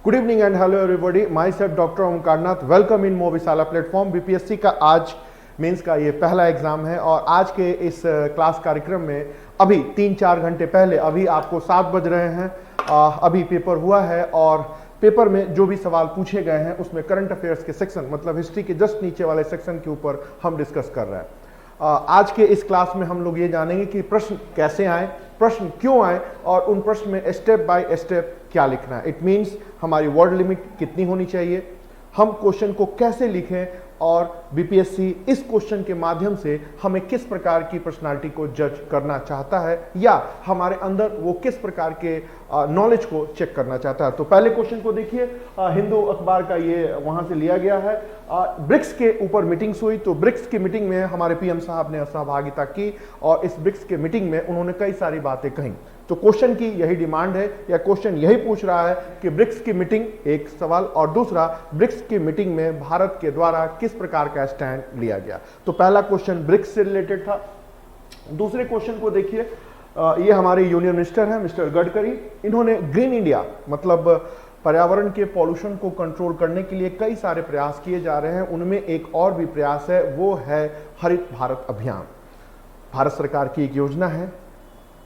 Good evening and hello everybody, my self doctor Omkarnath. Welcome in Movishala platform. BPSC का आज mains का ये पहला एग्जाम है और आज के इस क्लास कार्यक्रम में अभी 3-4 घंटे पहले अभी आपको 7 बज रहे हैं, अभी पेपर हुआ है और पेपर में जो भी सवाल पूछे गए हैं उसमें करंट अफेयर्स के सेक्शन मतलब हिस्ट्री के जस्ट नीचे वाले सेक्शन के ऊपर हम डिस्कस कर रहे हैं। आज के इस क्लास में हम लोग ये जानेंगे कि प्रश्न कैसे आए, प्रश्न क्यों आए और उन प्रश्न में स्टेप बाय स्टेप क्या लिखना है। इट मीन्स हमारी वर्ड लिमिट कितनी होनी चाहिए, हम क्वेश्चन को कैसे लिखें और बीपीएससी इस क्वेश्चन के माध्यम से हमें किस प्रकार की पर्सनालिटी को जज करना चाहता है या हमारे अंदर वो किस प्रकार के नॉलेज को चेक करना चाहता है। तो पहले क्वेश्चन को देखिए, हिंदू अखबार का ये वहां से लिया गया है। ब्रिक्स के ऊपर मीटिंग्स हुई, तो ब्रिक्स की मीटिंग में हमारे पीएम साहब ने सहभागिता की और इस ब्रिक्स के मीटिंग में उन्होंने कई सारी बातें कही। तो क्वेश्चन की यही डिमांड है या क्वेश्चन यही पूछ रहा है कि ब्रिक्स की मीटिंग, एक सवाल, और दूसरा ब्रिक्स की मीटिंग में भारत के द्वारा किस प्रकार का स्टैंड लिया गया। तो पहला क्वेश्चन ब्रिक्स से रिलेटेड था। दूसरे क्वेश्चन को देखिए, ये हमारे यूनियन मिनिस्टर हैं मिस्टर गडकरी। इन्होंने ग्रीन इंडिया मतलब पर्यावरण के पॉल्यूशन को कंट्रोल करने के लिए कई सारे प्रयास किए जा रहे हैं। उनमें एक और भी प्रयास है, वो है हरित भारत अभियान। भारत सरकार की एक योजना है,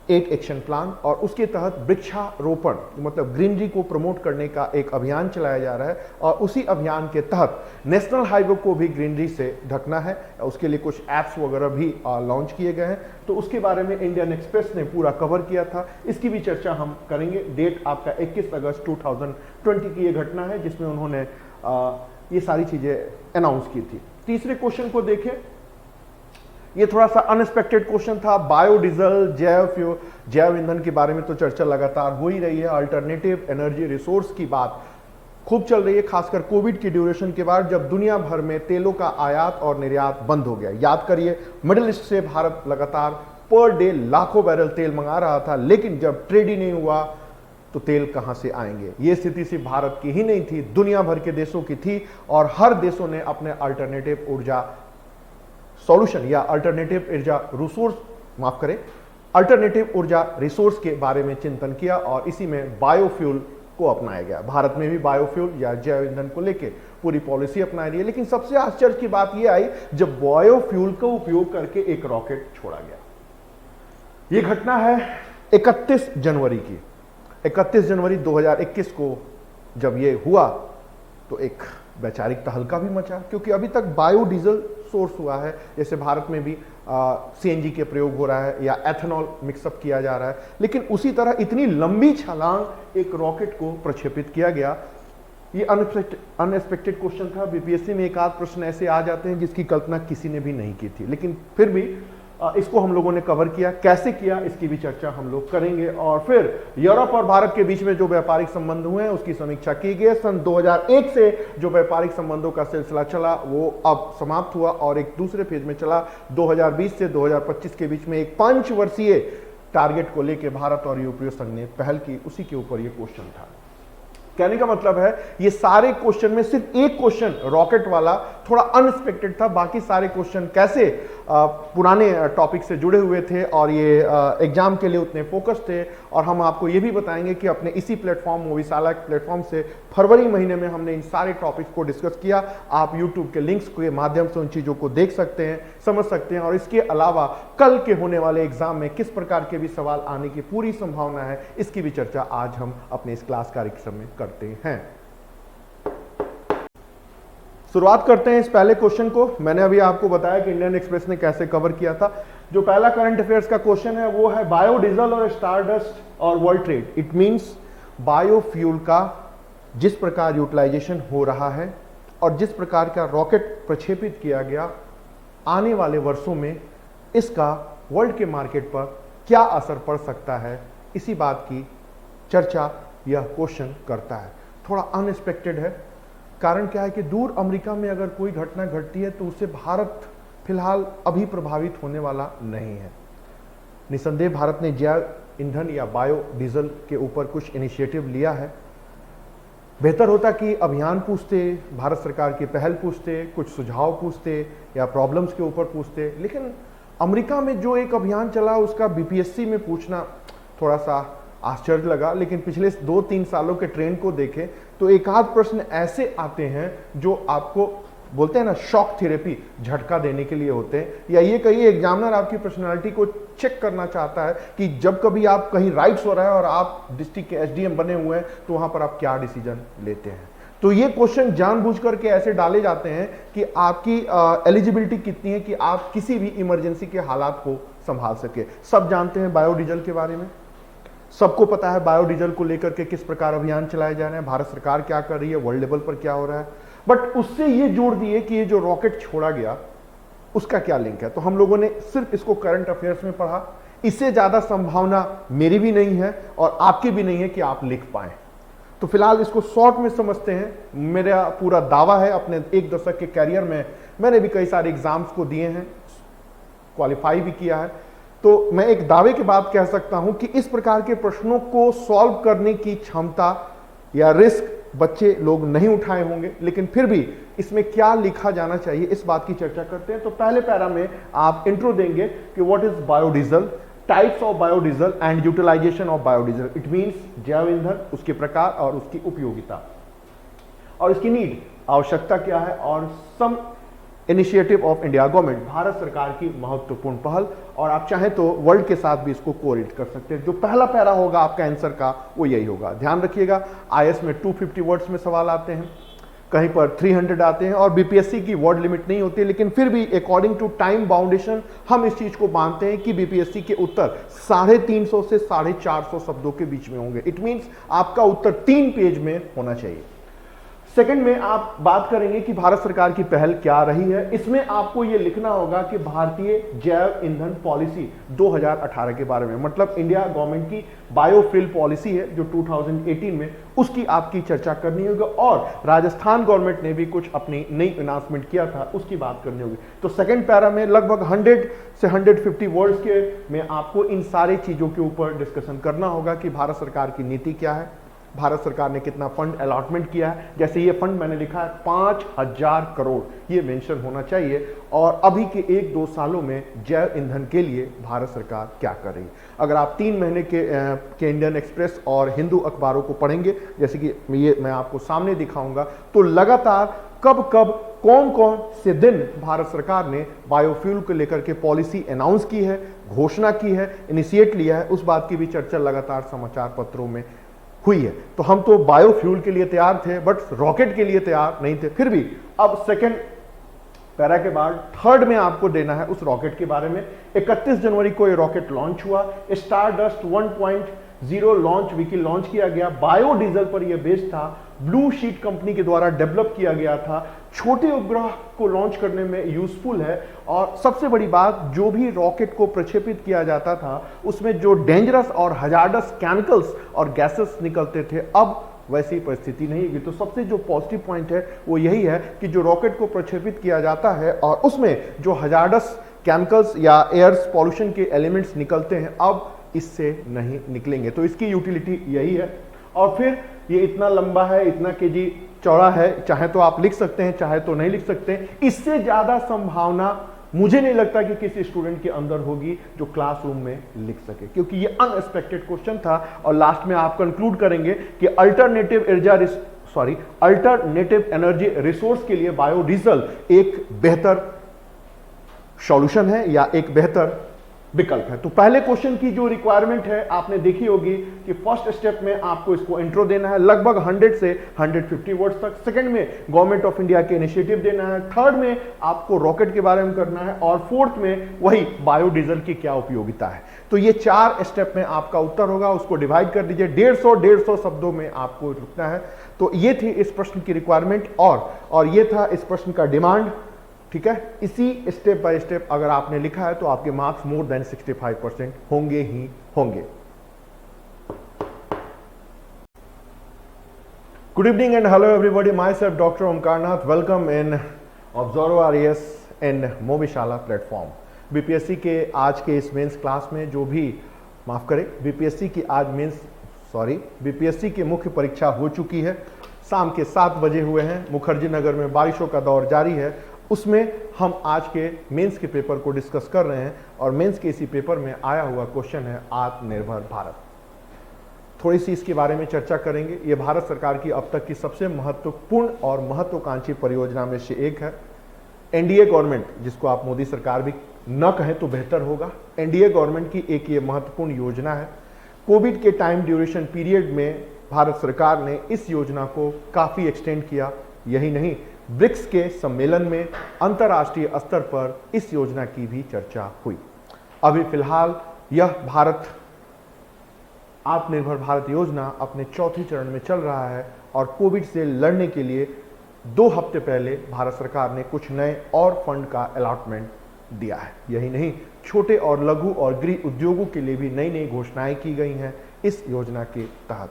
एक एक्शन प्लान, और उसके तहत वृक्षारोपण मतलब ग्रीनरी को प्रमोट करने का एक अभियान चलाया जा रहा है और उसी अभियान के तहत नेशनल हाईवे को भी ग्रीनरी से ढकना है। उसके लिए कुछ एप्स वगैरह भी लॉन्च किए गए हैं। तो उसके बारे में इंडियन एक्सप्रेस ने पूरा कवर किया था, इसकी भी चर्चा हम करेंगे। डेट आपका 21 अगस्त 2020 की ये घटना है जिसमें उन्होंने ये सारी चीजें अनाउंस की थी। तीसरे क्वेश्चन को देखें, ये थोड़ा सा अनएक्सपेक्टेड क्वेश्चन था। बायोडीजल, जैव ईंधन के बारे में तो चर्चा लगातार हो ही रही है। अल्टरनेटिव एनर्जी रिसोर्स की बात खूब चल रही है, खासकर कोविड की ड्यूरेशन के बाद जब दुनिया भर में तेलों का आयात और निर्यात बंद हो गया। याद करिए, मिडिल ईस्ट से भारत लगातार पर डे लाखों बैरल तेल मंगा रहा था, लेकिन जब ट्रेड ही नहीं हुआ तो तेल कहां से आएंगे। ये स्थिति सिर्फ भारत की ही नहीं थी, दुनिया भर के देशों की थी और हर देशों ने अपने अल्टरनेटिव ऊर्जा सॉल्यूशन या अल्टरनेटिव ऊर्जा रिसोर्स अल्टरनेटिव ऊर्जा रिसोर्स के बारे में चिंतन किया और इसी में बायोफ्यूल को अपनाया गया। भारत में भी बायोफ्यूल या जैव ईंधन को लेकर पूरी पॉलिसी अपनाई रही है। लेकिन सबसे आश्चर्य की बात यह आई जब बायोफ्यूल का उपयोग करके एक रॉकेट छोड़ा गया। यह घटना है 31 जनवरी की। 31 जनवरी 2021 को जब यह हुआ तो एक वैचारिक तहलका भी मचा, क्योंकि अभी तक बायोडीजल सोर्स हुआ है, जैसे भारत में भी सीएनजी के प्रयोग हो रहा है या एथेनॉल मिक्सअप किया जा रहा है, लेकिन उसी तरह इतनी लंबी छलांग एक रॉकेट को प्रक्षेपित किया गया। ये अनएक्सपेक्टेड क्वेश्चन था। बीपीएससी में एक आध प्रश्न ऐसे आ जाते हैं जिसकी कल्पना किसी ने भी नहीं की थी, लेकिन फिर भी इसको हम लोगों ने कवर किया। कैसे किया इसकी भी चर्चा हम लोग करेंगे। और फिर यूरोप और भारत के बीच में जो व्यापारिक संबंध हुए हैं उसकी समीक्षा की गई। सन 2001 से जो व्यापारिक संबंधों का सिलसिला चला वो अब समाप्त हुआ और एक दूसरे फेज में चला। 2020 से 2025 के बीच में एक 5 वर्षीय टारगेट को लेकर भारत और यूरोपीय संघ ने पहल की, उसी के ऊपर ये क्वेश्चन था। कहने का मतलब है ये सारे क्वेश्चन में सिर्फ एक क्वेश्चन रॉकेट वाला थोड़ा अनएक्सपेक्टेड था, बाकी सारे क्वेश्चन कैसे पुराने टॉपिक से जुड़े हुए थे और ये एग्जाम के लिए उतने फोकस थे। और हम आपको ये भी बताएंगे कि अपने इसी प्लेटफॉर्म मोविशाला प्लेटफॉर्म से फरवरी महीने में हमने इन सारे टॉपिक्स को डिस्कस किया। आप यूट्यूब के लिंक्स के माध्यम से उन चीज़ों को देख सकते हैं, समझ सकते हैं। और इसके अलावा कल के होने वाले एग्जाम में किस प्रकार के भी सवाल आने की पूरी संभावना है, इसकी भी चर्चा आज हम अपने इस क्लास कार्यक्रम में करते हैं। शुरुआत करते हैं इस पहले क्वेश्चन को। मैंने अभी आपको बताया कि इंडियन एक्सप्रेस ने कैसे कवर किया था। जो पहला करंट अफेयर्स का क्वेश्चन है वो है बायोडीजल और स्टारडस्ट और world trade. It means biofuel का जिस प्रकार यूटिलाइजेशन हो रहा है और जिस प्रकार का रॉकेट प्रक्षेपित किया गया, आने वाले वर्षों में इसका वर्ल्ड के मार्केट पर क्या असर पड़ सकता है, इसी बात की चर्चा यह क्वेश्चन करता है। थोड़ा अनएक्सपेक्टेड है। कारण क्या है कि दूर अमेरिका में अगर कोई घटना घटती है तो उससे भारत फिलहाल अभी प्रभावित होने वाला नहीं है। निसंदेह भारत ने जैव ईंधन या बायोडीजल के ऊपर कुछ इनिशिएटिव लिया है। बेहतर होता कि अभियान पूछते, भारत सरकार की पहल पूछते, कुछ सुझाव पूछते या प्रॉब्लम्स के ऊपर पूछते, लेकिन अमेरिका में जो एक अभियान चला उसका बीपीएससी में पूछना थोड़ा सा आश्चर्य लगा, लेकिन पिछले 2-3 सालों के ट्रेंड को देखें तो एक आध प्रश्न ऐसे आते हैं जो आपको बोलते हैं ना शॉक थेरेपी, झटका देने के लिए होते हैं, या ये कहिए एग्जामिनर आपकी पर्सनालिटी को चेक करना चाहता है कि जब कभी आप कहीं राइट्स हो रहा है और आप डिस्ट्रिक्ट के एसडीएम बने हुए हैं तो वहां पर आप क्या डिसीजन लेते हैं। तो ये क्वेश्चन जानबूझ करके ऐसे डाले जाते हैं कि आपकी एलिजिबिलिटी कितनी है कि आप किसी भी इमरजेंसी के हालात को संभाल सके। सब जानते हैं बायोडीजल के बारे में, सबको पता है बायोडीजल को लेकर के किस प्रकार अभियान चलाए जा रहे हैं, भारत सरकार क्या कर रही है, वर्ल्ड लेवल पर क्या हो रहा है, बट उससे ये जोड़ दिए कि ये जो रॉकेट छोड़ा गया उसका क्या लिंक है। तो हम लोगों ने सिर्फ इसको करंट अफेयर्स में पढ़ा, इससे ज्यादा संभावना मेरी भी नहीं है और आपकी भी नहीं है कि आप लिख पाए। तो फिलहाल इसको शॉर्ट में समझते हैं। मेरा पूरा दावा है, अपने 1 दशक के कैरियर में मैंने भी कई सारे एग्जाम्स को दिए हैं, क्वालिफाई भी किया है, तो मैं एक दावे के बाद कह सकता हूं कि इस प्रकार के प्रश्नों को सॉल्व करने की क्षमता या रिस्क बच्चे लोग नहीं उठाए होंगे, लेकिन फिर भी इसमें क्या लिखा जाना चाहिए इस बात की चर्चा करते हैं। तो पहले पैरा में आप इंट्रो देंगे कि what is biodiesel, types of biodiesel and utilization of biodiesel. It means जैव ईंधन, उसके प्रकार और उसकी उपयोगिता और इसकी नीड, आवश्यकता क्या है, और some initiative of India government, Bharat सरकार की महत्वपूर्ण पहल, और आप चाहें तो वर्ल्ड के साथ भी इसको कोरिलेट कर सकते हैं। जो पहला पैरा होगा आपका आंसर का वो यही होगा। ध्यान रखिएगा आईएएस में 250 वर्ड्स में सवाल आते हैं, कहीं पर 300 आते हैं, और बीपीएससी की वर्ड लिमिट नहीं होती, लेकिन फिर भी अकॉर्डिंग टू टाइम बाउंडेशन हम इस चीज को मानते हैं कि बीपीएससी के उत्तर 350 से 450 शब्दों के बीच में होंगे। इट मींस आपका उत्तर 3 पेज में होना चाहिए। सेकंड में आप बात करेंगे कि भारत सरकार की पहल क्या रही है। इसमें आपको यह लिखना होगा कि भारतीय जैव ईंधन पॉलिसी 2018 के बारे में, मतलब इंडिया गवर्नमेंट की बायोफ्यूल पॉलिसी है जो 2018 में, उसकी आपकी चर्चा करनी होगी, और राजस्थान गवर्नमेंट ने भी कुछ अपनी नई अनाउंसमेंट किया था उसकी बात करनी होगी। तो सेकंड पैरा में लगभग 100 से 150 वर्ड्स के में आपको इन सारी चीजों के ऊपर डिस्कशन करना होगा कि भारत सरकार की नीति क्या है, भारत सरकार ने कितना फंड अलॉटमेंट किया है। जैसे ये फंड मैंने लिखा है 5000 करोड़, ये मेंशन होना चाहिए, और अभी के 1-2 सालों में जैव ईंधन के लिए भारत सरकार क्या कर रही है। अगर आप 3 महीने के इंडियन एक्सप्रेस और हिंदू अखबारों को पढ़ेंगे, जैसे कि ये मैं आपको सामने दिखाऊंगा, तो लगातार कब कब कौन कौन से दिन भारत सरकार ने बायोफ्यूल को लेकर के पॉलिसी अनाउंस की है, घोषणा की है, इनिशिएट लिया है, उस बात की भी चर्चा लगातार समाचार पत्रों में हुई है। तो हम तो बायोफ्यूल के लिए तैयार थे बट रॉकेट के लिए तैयार नहीं थे। फिर भी अब सेकंड पैरा के बाद थर्ड में आपको देना है उस रॉकेट के बारे में। 31 जनवरी को ये रॉकेट लॉन्च हुआ, स्टारडस्ट 1.0 लॉन्च व्हीकल लॉन्च किया गया, बायोडीजल पर यह बेस्ड था, ब्लू शीट कंपनी के द्वारा डेवलप किया गया था, छोटे उपग्रह को लॉन्च करने में यूजफुल है, और सबसे बड़ी बात, जो भी रॉकेट को प्रक्षेपित किया जाता था उसमें जो डेंजरस और हजार्डस केमिकल्स और गैसेस निकलते थे, अब वैसी परिस्थिति नहीं होगी। तो सबसे जो पॉजिटिव पॉइंट है वो यही है कि जो रॉकेट को प्रक्षेपित किया जाता है और उसमें जो हजार्डस केमिकल्स या एयर पॉल्यूशन के एलिमेंट्स निकलते हैं, अब इससे नहीं निकलेंगे। तो इसकी यूटिलिटी यही है। और फिर ये इतना लंबा है, इतना केजी चौड़ा है, चाहे तो आप लिख सकते हैं, चाहे तो नहीं लिख सकते। इससे ज्यादा संभावना मुझे नहीं लगता कि किसी स्टूडेंट के अंदर होगी जो क्लासरूम में लिख सके, क्योंकि ये अनएक्सपेक्टेड क्वेश्चन था। और लास्ट में आप कंक्लूड करेंगे कि अल्टरनेटिव एनर्जी रिसोर्स के लिए बायोडीजल एक बेहतर सॉल्यूशन है या एक बेहतर विकल्प है। तो पहले क्वेश्चन की जो रिक्वायरमेंट है आपने देखी होगी कि फर्स्ट स्टेप में आपको इसको इंट्रो देना है लगभग 100 से 150 वर्ड्स तक, सेकंड में गवर्नमेंट ऑफ इंडिया के इनिशिएटिव देना है, थर्ड में आपको रॉकेट के बारे में करना है, और फोर्थ में वही बायोडीजल की क्या उपयोगिता है। तो ये 4 स्टेप में आपका उत्तर होगा, उसको डिवाइड कर दीजिए, 150 शब्दों में आपको रुकना है। तो ये थी इस प्रश्न की रिक्वायरमेंट और ये था इस प्रश्न का डिमांड। ठीक है, इसी स्टेप बाय स्टेप अगर आपने लिखा है तो आपके मार्क्स मोर देन 65% होंगे ही होंगे। Good evening and hello everybody, my self doctor Omkarnath, welcome in observe RAS and Mobishala platform. BPSC के आज के इस मेंस क्लास में जो भी माफ करें, बीपीएससी की मुख्य परीक्षा हो चुकी है, शाम के 7 बजे हुए हैं, मुखर्जी नगर में बारिशों का दौर जारी है। उसमें हम आज के मेंस के पेपर को डिस्कस कर रहे हैं और मेंस के इसी पेपर में आया हुआ क्वेश्चन है आत्मनिर्भर भारत। थोड़ी सी इसके बारे में चर्चा करेंगे। ये भारत सरकार की अब तक की सबसे महत्वपूर्ण और महत्वाकांक्षी परियोजना में से एक है। एनडीए गवर्नमेंट, जिसको आप मोदी सरकार भी न कहें तो बेहतर होगा, एनडीए गवर्नमेंट की एक ये महत्वपूर्ण योजना है। कोविड के टाइम ड्यूरेशन पीरियड में भारत सरकार ने इस योजना को काफ़ी एक्सटेंड किया। यही नहीं, ब्रिक्स के सम्मेलन में अंतर्राष्ट्रीय स्तर पर इस योजना की भी चर्चा हुई। अभी फिलहाल यह भारत आत्मनिर्भर भारत योजना अपने चौथे चरण में चल रहा है और कोविड से लड़ने के लिए 2 हफ्ते पहले भारत सरकार ने कुछ नए और फंड का अलॉटमेंट दिया है। यही नहीं, छोटे और लघु और गृह उद्योगों के लिए भी नई नई घोषणाएं की गई हैं इस योजना के तहत।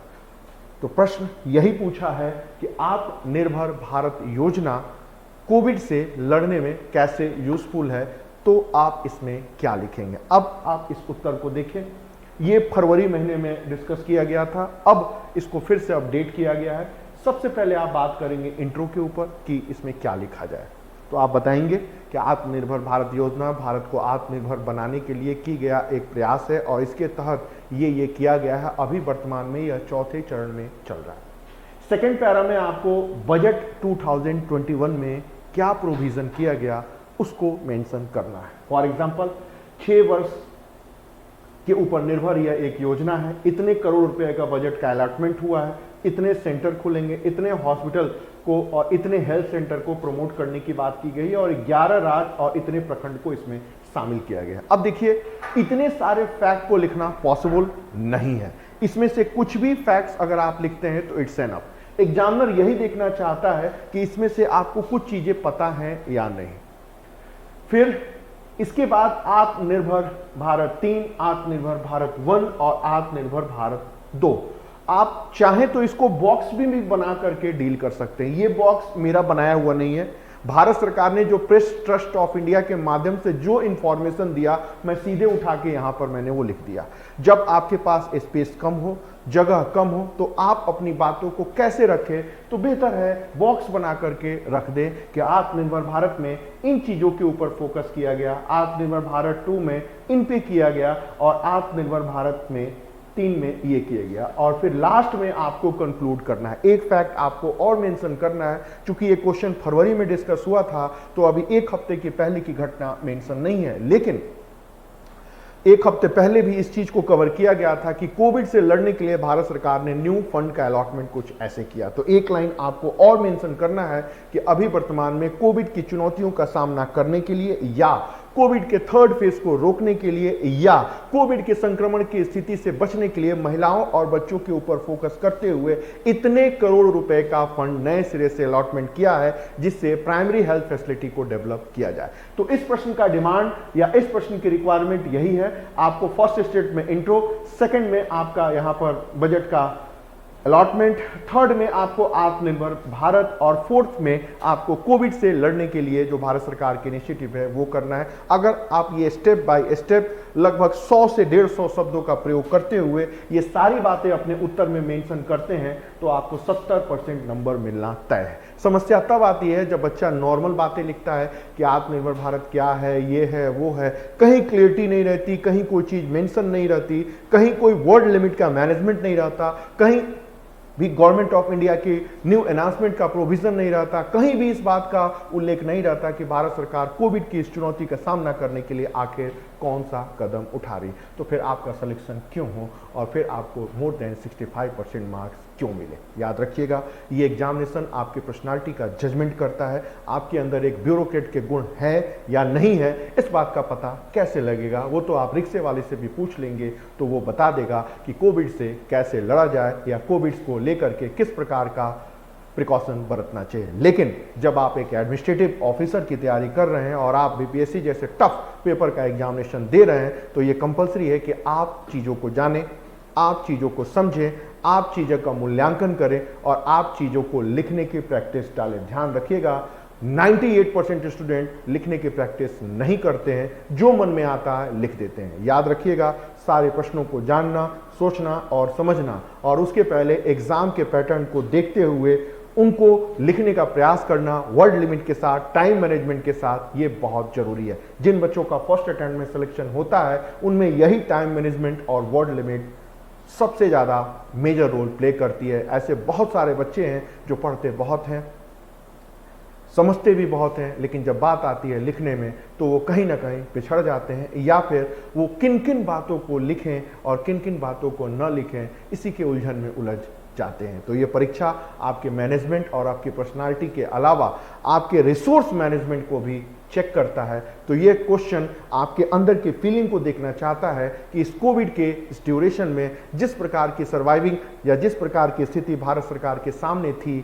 तो प्रश्न यही पूछा है कि आत्मनिर्भर भारत योजना कोविड से लड़ने में कैसे यूजफुल है, तो आप इसमें क्या लिखेंगे। अब आप इस उत्तर को देखें। ये फरवरी महीने में डिस्कस किया गया था, अब इसको फिर से अपडेट किया गया है। सबसे पहले आप बात करेंगे इंट्रो के ऊपर कि इसमें क्या लिखा जाए। तो आप बताएंगे कि आत्मनिर्भर भारत योजना भारत को आत्मनिर्भर बनाने के लिए की गया एक प्रयास है और इसके तहत ये किया गया है। अभी वर्तमान में यह चौथे चरण में चल रहा है। सेकेंड पैरा में आपको बजट 2021 में क्या प्रोविजन किया गया उसको मेंशन करना है। फॉर एग्जांपल 6 वर्ष के ऊपर निर्भर यह एक योजना है। इतने करोड़ रुपए का बजट का अलॉटमेंट हुआ है, इतने सेंटर खुलेंगे, इतने हॉस्पिटल को और इतने हेल्थ सेंटर को प्रमोट करने की बात की गई है और 11 राज्य और इतने प्रखंड को इसमें शामिल किया गया है। अब देखिए, इतने सारे फैक्ट को लिखना पॉसिबल नहीं है। इसमें से कुछ भी फैक्ट्स अगर आप लिखते हैं तो इट्स एनफ। एग्जामिनर यही देखना चाहता है कि इसमें से आपको कुछ चीजें पता हैं या नहीं। फिर इसके बाद आत्मनिर्भर भारत 3, आत्मनिर्भर भारत 1 और आत्मनिर्भर भारत 2। आप चाहें तो इसको बॉक्स भी बना करके डील कर सकते हैं। ये बॉक्स मेरा बनाया हुआ नहीं है। भारत सरकार ने जो प्रेस ट्रस्ट ऑफ इंडिया के माध्यम से जो इंफॉर्मेशन दिया, मैं सीधे उठा के यहां पर मैंने वो लिख दिया। जब आपके पास स्पेस कम हो, जगह कम हो, तो आप अपनी बातों को कैसे रखें, तो बेहतर है बॉक्स बना करके रख दें कि आत्मनिर्भर भारत में इन चीजों के ऊपर फोकस किया गया, आत्मनिर्भर भारत 2 में इन पे किया गया और आत्मनिर्भर भारत में 3 में ये किया गया। और फिर लास्ट में आपको कंक्लूड करना है। एक फैक्ट आपको और मेंशन करना है। चूंकि ये क्वेश्चन फरवरी में डिस्कस हुआ था तो अभी 1 हफ्ते की पहले की घटना मेंशन नहीं है, लेकिन 1 हफ्ते पहले भी इस चीज को कवर किया गया था कि कोविड से लड़ने के लिए भारत सरकार ने न्यू फंड का अलॉटमेंट कुछ ऐसे किया। तो एक लाइन आपको और मेंशन करना है कि अभी वर्तमान में कोविड की चुनौतियों का सामना करने के लिए या कोविड के 3rd फेज को रोकने के लिए या कोविड के संक्रमण की स्थिति से बचने के लिए महिलाओं और बच्चों के ऊपर फोकस करते हुए इतने करोड़ रुपए का फंड नए सिरे से अलॉटमेंट किया है, जिससे प्राइमरी हेल्थ फैसिलिटी को डेवलप किया जाए। तो इस प्रश्न का डिमांड या इस प्रश्न की रिक्वायरमेंट यही है। आपको फर्स्ट स्टेट में इंट्रो, सेकंड में आपका यहां पर बजट का अलॉटमेंट, 3rd में आपको आत्मनिर्भर भारत और 4th में आपको कोविड से लड़ने के लिए जो भारत सरकार की इनिशिएटिव है वो करना है। अगर आप ये स्टेप बाय स्टेप लगभग 100 से 150 शब्दों का प्रयोग करते हुए ये सारी बातें अपने उत्तर में मेंशन करते हैं तो आपको 70% नंबर मिलना तय है। समस्या तब आती है जब बच्चा नॉर्मल बातें लिखता है कि आत्मनिर्भर भारत क्या है, ये है, वो है, कहीं क्लियरिटी नहीं रहती, कहीं कोई चीज मेंशन नहीं रहती, कहीं कोई वर्ड लिमिट का मैनेजमेंट नहीं रहता, कहीं भी गवर्नमेंट ऑफ इंडिया की न्यू अनाउंसमेंट का प्रोविजन नहीं रहता, कहीं भी इस बात का उल्लेख नहीं रहता कि भारत सरकार कोविड की इस चुनौती का सामना करने के लिए आखिर कौन सा कदम उठा रही। तो फिर आपका सिलेक्शन क्यों हो और फिर आपको मोर देन 65% मार्क्स क्यों मिले। याद रखिएगा, ये एग्जामिनेशन आपकी पर्सनालिटी का जजमेंट करता है। आपके अंदर एक ब्यूरोक्रेट के गुण है या नहीं है, इस बात का पता कैसे लगेगा, वो तो आप रिक्शे वाले से भी पूछ लेंगे तो वो बता देगा कि कोविड से कैसे लड़ा जाए या कोविड को लेकर के किस प्रकार का प्रिकॉशन बरतना चाहिए। लेकिन जब आप एक एडमिनिस्ट्रेटिव ऑफिसर की तैयारी कर रहे हैं और आप बीपीएससी जैसे टफ पेपर का एग्जामिनेशन दे रहे हैं तो ये कंपलसरी है कि आप चीज़ों को जानें, आप चीज़ों को समझें, आप चीज़ों का मूल्यांकन करें और आप चीज़ों को लिखने की प्रैक्टिस डालें। ध्यान रखिएगा, 98% स्टूडेंट लिखने की प्रैक्टिस नहीं करते हैं, जो मन में आता है लिख देते हैं। याद रखिएगा, सारे प्रश्नों को जानना, सोचना और समझना और उसके पहले एग्जाम के पैटर्न को देखते हुए उनको लिखने का प्रयास करना, वर्ड लिमिट के साथ, टाइम मैनेजमेंट के साथ, ये बहुत जरूरी है। जिन बच्चों का फर्स्ट अटेम्प्ट में सिलेक्शन होता है उनमें यही टाइम मैनेजमेंट और वर्ड लिमिट सबसे ज़्यादा मेजर रोल प्ले करती है। ऐसे बहुत सारे बच्चे हैं जो पढ़ते बहुत हैं, समझते भी बहुत हैं, लेकिन जब बात आती है लिखने में तो वो कहीं ना कहीं पिछड़ जाते हैं, या फिर वो किन किन बातों को लिखें और किन किन बातों को न लिखें, इसी के उलझन में उलझ जाते हैं। तो ये परीक्षा आपके मैनेजमेंट और आपकी पर्सनालिटी के अलावा आपके रिसोर्स मैनेजमेंट को भी चेक करता है। तो ये क्वेश्चन आपके अंदर की फीलिंग को देखना चाहता है कि इस कोविड के इस ड्यूरेशन में जिस प्रकार की सर्वाइविंग या जिस प्रकार की स्थिति भारत सरकार के सामने थी,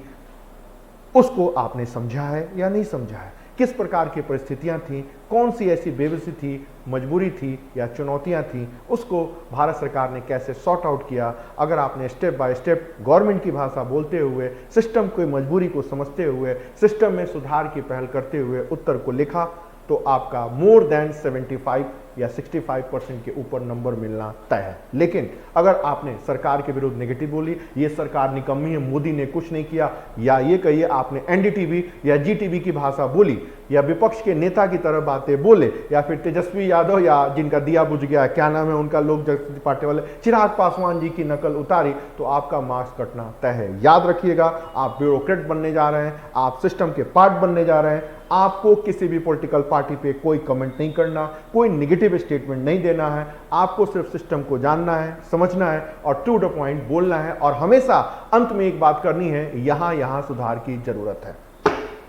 उसको आपने समझा है या नहीं समझा है, किस प्रकार की परिस्थितियां थी, कौन सी ऐसी बेबसी थी, मजबूरी थी या चुनौतियां थी, उसको भारत सरकार ने कैसे सॉर्ट आउट किया। अगर आपने स्टेप बाय स्टेप गवर्नमेंट की भाषा बोलते हुए, सिस्टम की मजबूरी को समझते हुए, सिस्टम में सुधार की पहल करते हुए उत्तर को लिखा, तो आपका मोर देन 75 या 65% के ऊपर नंबर मिलना तय है। लेकिन अगर आपने सरकार के विरुद्ध नेगेटिव बोली, ये सरकार निकम्मी है, मोदी ने कुछ नहीं किया, या ये कहिए आपने एनडीटीवी या जीटीवी की भाषा बोली, या विपक्ष के नेता की तरह बातें बोले, या फिर तेजस्वी यादव या जिनका दिया बुझ गया, क्या नाम है उनका, लोक जनशक्ति पार्टी वाले चिराग पासवान जी की नकल उतारी, तो आपका मार्क्स कटना तय है। याद रखिएगा, आप ब्यूरोक्रेट बनने जा रहे हैं, आप सिस्टम के पार्ट बनने जा रहे हैं। आपको किसी भी पॉलिटिकल पार्टी पे कोई कमेंट नहीं करना, कोई नेगेटिव स्टेटमेंट नहीं देना है। आपको सिर्फ सिस्टम को जानना है, समझना है और टू द पॉइंट बोलना है। और हमेशा अंत में एक बात करनी है, यहां सुधार की जरूरत है।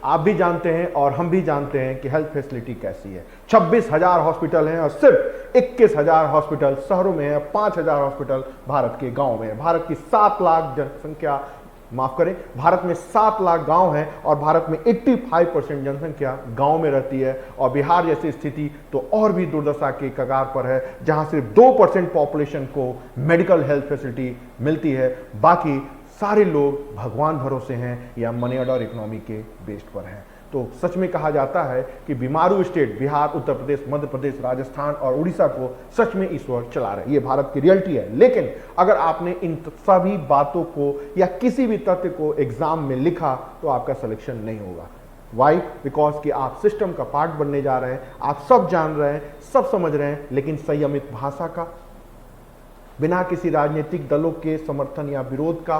आप भी जानते हैं और हम भी जानते हैं कि हेल्थ फैसिलिटी कैसी है। 26,000 हॉस्पिटल हैं और सिर्फ 21,000 हॉस्पिटल शहरों में है, 5,000 हॉस्पिटल भारत के गांव में है। भारत की 7 लाख जनसंख्या, माफ करें, भारत में 7 लाख गांव हैं और भारत में 85% जनसंख्या गांव में रहती है। और बिहार जैसी स्थिति तो और भी दुर्दशा के कगार पर है, जहां सिर्फ 2% पॉपुलेशन को मेडिकल हेल्थ फैसिलिटी मिलती है, बाकी सारे लोग भगवान भरोसे हैं या मनी ऑर्डर इकोनॉमी के बेस्ड पर हैं। तो सच में कहा जाता है कि बीमारू स्टेट बिहार, उत्तर प्रदेश, मध्य प्रदेश, राजस्थान और उड़ीसा को सच में ईश्वर चला रहे हैं। ये भारत की रियलिटी है। लेकिन अगर आपने इन सभी बातों को या किसी भी तथ्य को एग्जाम में लिखा तो आपका सिलेक्शन नहीं होगा। वाई? बिकॉज कि आप सिस्टम का पार्ट बनने जा रहे हैं, आप सब जान रहे हैं, सब समझ रहे हैं, लेकिन संयमित भाषा का, बिना किसी राजनीतिक दलों के समर्थन या विरोध का,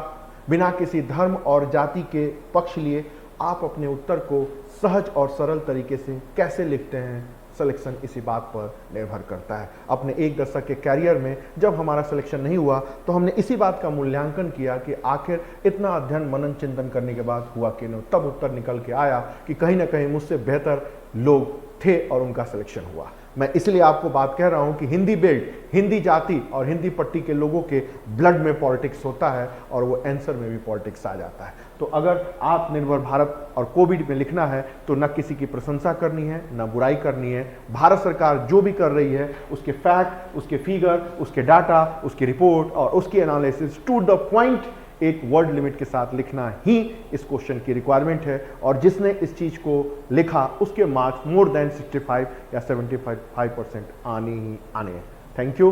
बिना किसी धर्म और जाति के पक्ष लिए आप अपने उत्तर को सहज और सरल तरीके से कैसे लिखते हैं, सिलेक्शन इसी बात पर निर्भर करता है। अपने 1 दशक के कैरियर में जब हमारा सिलेक्शन नहीं हुआ तो हमने इसी बात का मूल्यांकन किया कि आखिर इतना अध्ययन मनन चिंतन करने के बाद हुआ कि नहीं। तब उत्तर निकल के आया कि कहीं ना कहीं मुझसे बेहतर लोग थे और उनका सिलेक्शन हुआ। मैं इसलिए आपको बात कह रहा हूं कि हिंदी बेल्ट, हिंदी जाति और हिंदी पट्टी के लोगों के ब्लड में पॉलिटिक्स होता है और वो आंसर में भी पॉलिटिक्स आ जाता है। तो अगर आत्मनिर्भर भारत और कोविड में लिखना है तो न किसी की प्रशंसा करनी है, न बुराई करनी है। भारत सरकार जो भी कर रही है उसके फैक्ट, उसके फिगर, उसके डाटा, उसकी रिपोर्ट और उसकी एनालिसिस टू द पॉइंट एक वर्ड लिमिट के साथ लिखना ही इस क्वेश्चन की रिक्वायरमेंट है। और जिसने इस चीज को लिखा उसके मार्क्स मोर देन 65 या 75% आने ही आने हैं। Thank you.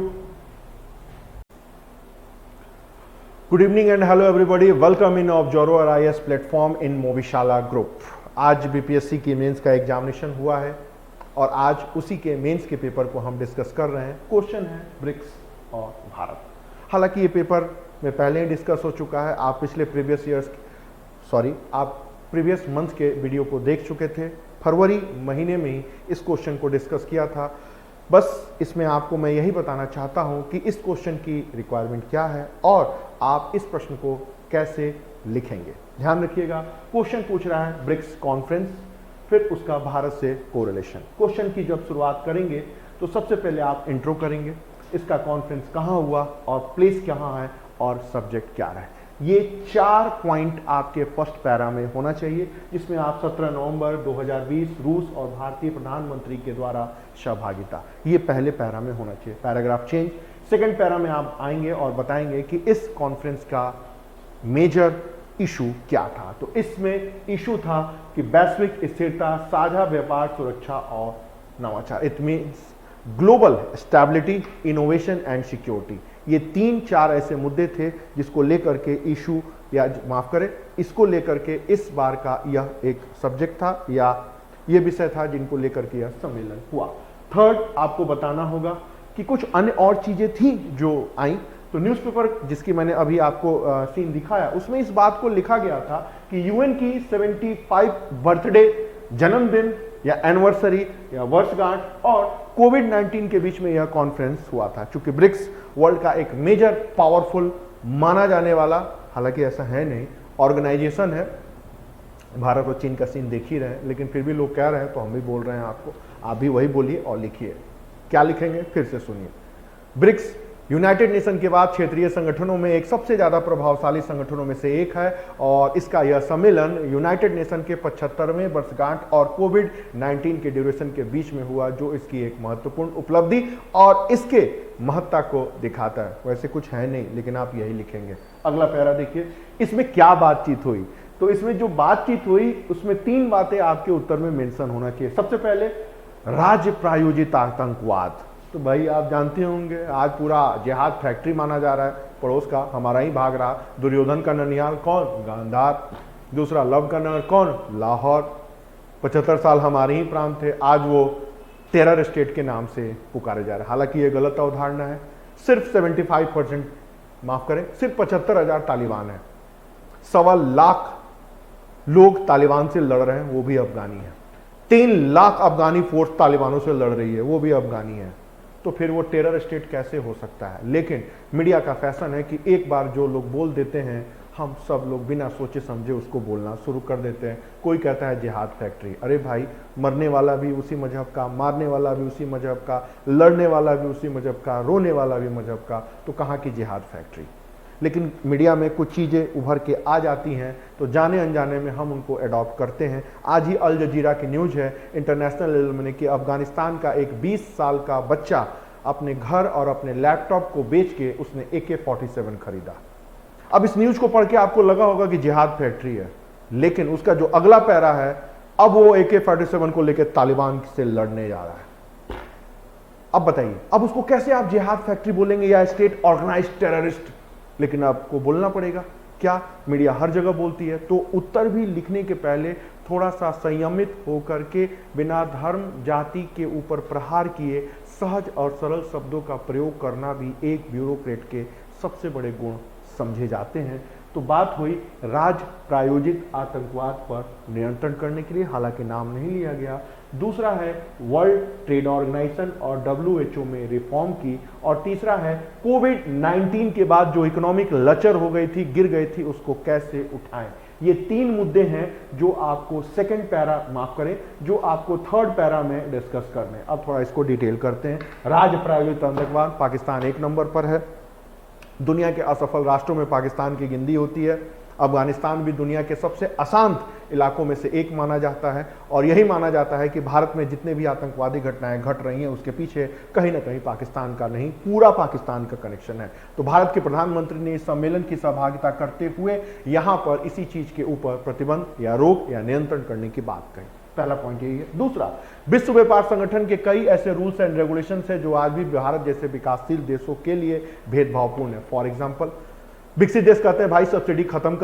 Good evening and hello everybody, welcome in observer IAS platform in Movishala group. आज बीपीएससी की मेंस का एग्जामिनेशन हुआ है और आज उसी के मेंस के पेपर को हम डिस्कस कर रहे हैं। क्वेश्चन है ब्रिक्स और भारत। हालांकि ये पेपर में पहले ही डिस्कस हो चुका है। आप पिछले प्रीवियस मंथ के वीडियो को देख चुके थे। फरवरी महीने में ही इस क्वेश्चन को डिस्कस किया था। बस इसमें आपको मैं यही बताना चाहता हूं कि इस क्वेश्चन की रिक्वायरमेंट क्या है और आप इस प्रश्न को कैसे लिखेंगे। ध्यान रखिएगा, क्वेश्चन पूछ रहा है ब्रिक्स कॉन्फ्रेंस, फिर उसका भारत से कोरिलेशन। क्वेश्चन की जब शुरुआत करेंगे तो सबसे पहले आप इंट्रो करेंगे, इसका कॉन्फ्रेंस कहाँ हुआ और प्लेस कहाँ है और सब्जेक्ट क्या रहा है। ये 4 पॉइंट आपके फर्स्ट पैरा में होना चाहिए, जिसमें आप 17 नवंबर 2020 रूस और भारतीय प्रधानमंत्री के द्वारा सहभागिता, ये पहले पैरा में होना चाहिए। Paragraph change. सेकंड पैरा में आप आएंगे और बताएंगे कि इस कॉन्फ्रेंस का मेजर इशू क्या था। तो इसमें इशू था कि वैश्विक स्थिरता, साझा व्यापार, सुरक्षा और नवाचार। It means global stability, innovation and security. ये 3-4 ऐसे मुद्दे थे जिसको लेकर के इशू या माफ करें इसको लेकर के इस बार का यह एक सब्जेक्ट था या ये विषय था जिनको लेकर के यह सम्मेलन हुआ। थर्ड, आपको बताना होगा कि कुछ अन्य और चीजें थी जो आई तो न्यूज़पेपर जिसकी मैंने अभी आपको सीन दिखाया, उसमें इस बात को लिखा गया था कि यूएन की 75 बर्थडे, जन्मदिन या एनिवर्सरी या वर्षगांठ और कोविड-19 के बीच में यह कॉन्फ्रेंस हुआ था। चूंकि ब्रिक्स वर्ल्ड का एक मेजर पावरफुल माना जाने वाला, हालांकि ऐसा है नहीं, ऑर्गेनाइजेशन है। भारत और चीन का सीन देख ही रहे हैं, लेकिन फिर भी लोग कह रहे हैं तो हम भी बोल रहे हैं आपको, आप भी वही बोलिए और लिखिए। क्या लिखेंगे फिर से सुनिए। ब्रिक्स यूनाइटेड नेशन के बाद क्षेत्रीय संगठनों में एक सबसे ज्यादा प्रभावशाली संगठनों में से एक है और इसका यह सम्मेलन यूनाइटेड नेशन के 75वें वर्षगांठ और कोविड-19 के ड्यूरेशन के बीच में हुआ, जो इसकी एक महत्वपूर्ण उपलब्धि और इसके महत्ता को दिखाता है। वैसे कुछ है नहीं, लेकिन आप यही लिखेंगे। अगला पैरा देखिए, इसमें क्या बातचीत हुई। तो इसमें जो बातचीत हुई उसमें 3 बातें आपके उत्तर में मेंशन होना चाहिए। सबसे पहले राज्य प्रायोजित आतंकवाद। तो भाई आप जानते होंगे आज पूरा जिहाद फैक्ट्री माना जा रहा है, पड़ोस का हमारा ही भाग रहा। दुर्योधन का ननिहाल कौन? गांधार। दूसरा लव का नगर कौन? लाहौर। 75 साल हमारे ही प्रांत थे, आज वो टेरर स्टेट के नाम से पुकारे जा रहे हैं। हालांकि ये गलत अवधारणा है। सिर्फ 75%, माफ करें, सिर्फ 75,000 तालिबान है। 1.25 लाख लोग तालिबान से लड़ रहे हैं, वो भी अफगानी है। 3 लाख अफगानी फोर्स तालिबानों से लड़ रही है, वो भी अफगानी है। तो फिर वो टेरर स्टेट कैसे हो सकता है? लेकिन मीडिया का फैशन है कि एक बार जो लोग बोल देते हैं, हम सब लोग बिना सोचे समझे उसको बोलना शुरू कर देते हैं। कोई कहता है जिहाद फैक्ट्री, अरे भाई मरने वाला भी उसी मजहब का, मारने वाला भी उसी मजहब का, लड़ने वाला भी उसी मजहब का, रोने वाला भी मजहब का, तो कहाँ की जिहाद फैक्ट्री? लेकिन मीडिया में कुछ चीज़ें उभर के आ जाती हैं तो जाने अनजाने में हम उनको अडॉप्ट करते हैं। आज ही अल जजीरा की न्यूज़ है इंटरनेशनल लेवल में कि अफगानिस्तान का एक 20 साल का बच्चा अपने घर और अपने लैपटॉप को बेच के उसने AK-47 खरीदा। अब इस न्यूज़ को पढ़ के आपको लगा होगा कि जिहाद फैक्ट्री है, लेकिन उसका जो अगला पैरा है, अब वो AK-47 को लेकर तालिबान से लड़ने जा रहा है। अब बताइए, अब उसको कैसे आप जिहाद फैक्ट्री बोलेंगे या स्टेट ऑर्गेनाइज्ड टेररिस्ट? लेकिन आपको बोलना पड़ेगा। क्या मीडिया हर जगह बोलती है? तो उत्तर भी लिखने के पहले थोड़ा सा संयमित होकर के, बिना धर्म जाति के ऊपर प्रहार किए सहज और सरल शब्दों का प्रयोग करना भी एक ब्यूरोक्रेट के सबसे बड़े गुण समझे जाते हैं। तो बात हुई राज्य प्रायोजित आतंकवाद पर नियंत्रण करने के लिए, हालांकि नाम नहीं लिया गया। दूसरा है वर्ल्ड ट्रेड ऑर्गेनाइजेशन और WHO में रिफॉर्म की, और तीसरा है कोविड-19 के बाद जो इकोनॉमिक लचर हो गई थी, गिर गई थी, उसको कैसे उठाएं। ये 3 मुद्दे हैं जो आपको सेकंड पैरा, माफ करें, जो आपको थर्ड पैरा में डिस्कस करने। अब थोड़ा इसको डिटेल करते हैं। राज्य प्रायोजित आतंकवाद, पाकिस्तान 1 नंबर पर है। दुनिया के असफल राष्ट्रों में पाकिस्तान की गिनती होती है। अफगानिस्तान भी दुनिया के सबसे अशांत इलाकों में से एक माना जाता है, और यही माना जाता है कि भारत में जितने भी आतंकवादी घटनाएं घट रही हैं उसके पीछे कहीं ना कहीं पाकिस्तान का नहीं, पूरा पाकिस्तान का कनेक्शन है। तो भारत के प्रधानमंत्री ने इस सम्मेलन की सहभागिता करते हुए यहां पर इसी चीज के ऊपर प्रतिबंध या रोक या नियंत्रण करने की बात कही। पहला पॉइंट यही है। दूसरा, विश्व व्यापार संगठन के कई ऐसे रूल्स एंड रेगुलेशंस हैं जो आज भी भारत जैसे विकासशील देशों के लिए भेदभावपूर्ण है। फॉर एग्जांपल, विकसित देश कहते हैं भाई सब्सिडी खत्म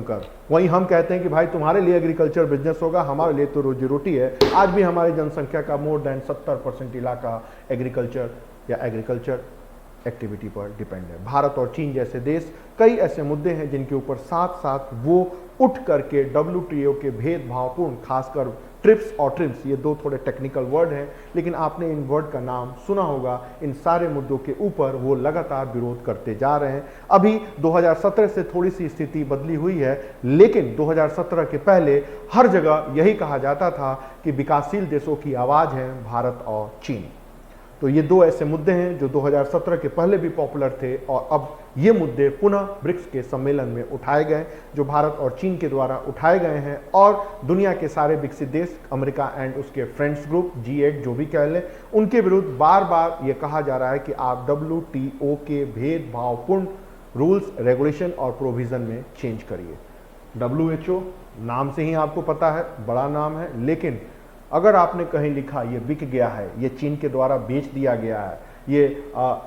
कर, वहीं हम कहते हैं कि भाई तुम्हारे लिए एग्रीकल्चर बिजनेस होगा, हमारे लिए तो रोजी रोटी है। आज भी हमारी जनसंख्या का मोर देन 70% इलाका एग्रीकल्चर या एग्रीकल्चर एक्टिविटी पर डिपेंड है। भारत और चीन जैसे देश, कई ऐसे मुद्दे हैं जिनके ऊपर साथ साथ वो उठ करके WTO के भेदभावपूर्ण, खासकर ट्रिप्स और ट्रिम्स, ये 2 थोड़े टेक्निकल वर्ड हैं, लेकिन आपने इन वर्ड का नाम सुना होगा। इन सारे मुद्दों के ऊपर वो लगातार विरोध करते जा रहे हैं। अभी 2017 से थोड़ी सी स्थिति बदली हुई है, लेकिन 2017 के पहले हर जगह यही कहा जाता था कि विकासशील देशों की आवाज है भारत और चीन। तो ये 2 ऐसे मुद्दे हैं जो 2017 के पहले भी पॉपुलर थे, और अब ये मुद्दे पुनः ब्रिक्स के सम्मेलन में उठाए गए, जो भारत और चीन के द्वारा उठाए गए हैं। और दुनिया के सारे विकसित देश, अमेरिका एंड उसके फ्रेंड्स ग्रुप G8 जो भी कह लें, उनके विरुद्ध बार बार ये कहा जा रहा है कि आप WTO के भेदभावपूर्ण रूल्स, रेगुलेशन और प्रोविजन में चेंज करिए। WHO नाम से ही आपको पता है, बड़ा नाम है, लेकिन अगर आपने कहीं लिखा ये बिक गया है, ये चीन के द्वारा बेच दिया गया है, ये